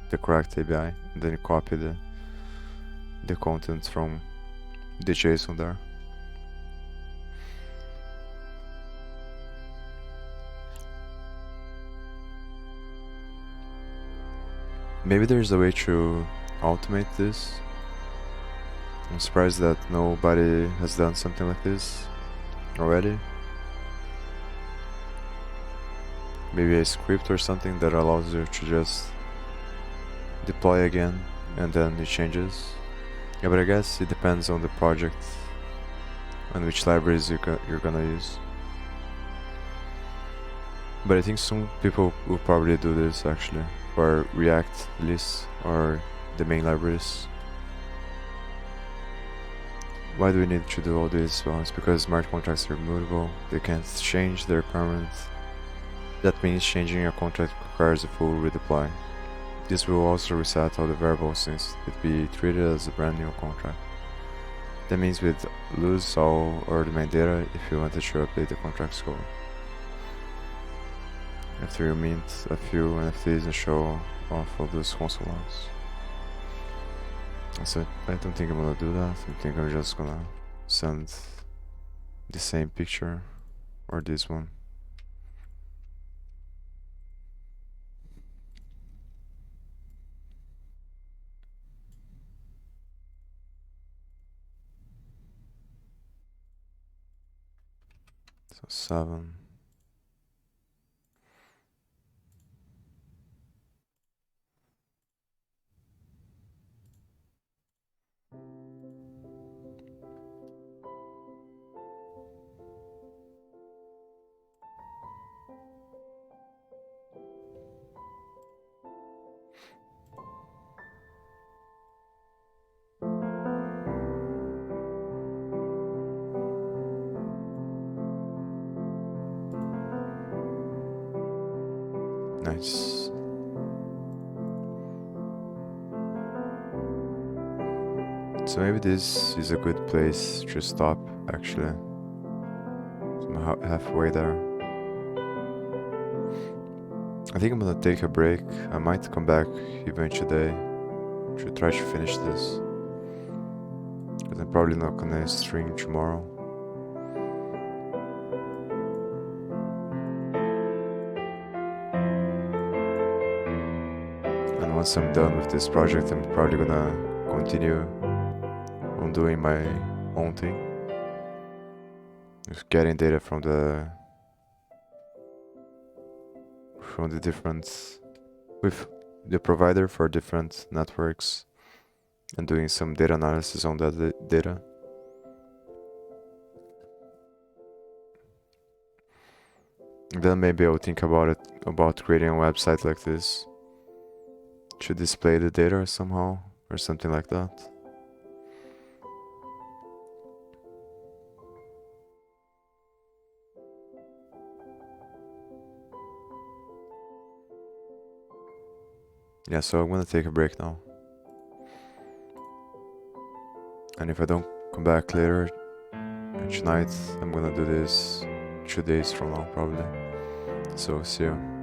the correct API, and then you copy the content from the JSON there. Maybe there's a way to automate this. I'm surprised that nobody has done something like this already. Maybe a script or something that allows you to just deploy again and then it changes. Yeah, but I guess it depends on the project and which libraries you're gonna use. But I think some people will probably do this actually, for React lists or the main libraries. Why do we need to do all this? Well, it's because smart contracts are immutable, they can't change, they're permanent. That means changing a contract requires a full redeploy. This will also reset all the variables since it be treated as a brand new contract. That means we'd lose all our domain data if we wanted to update the contract scope. After you mint a few NFTs and show off all those console logs. So I don't think I'm gonna do that. I think I'm just gonna send the same picture or this one. So 7. Nice. So maybe this is a good place to stop, actually. So I'm halfway there. I think I'm gonna take a break. I might come back even today to try to finish this. Because I'm probably not gonna stream tomorrow. And once I'm done with this project, I'm probably gonna continue on doing my own thing. Just getting data from the different with the provider for different networks and doing some data analysis on that data. And then maybe I'll think about creating a website like this to display the data somehow or something like that. Yeah, so I'm gonna take a break now. And if I don't come back later tonight, I'm gonna do this 2 days from now probably. So see you.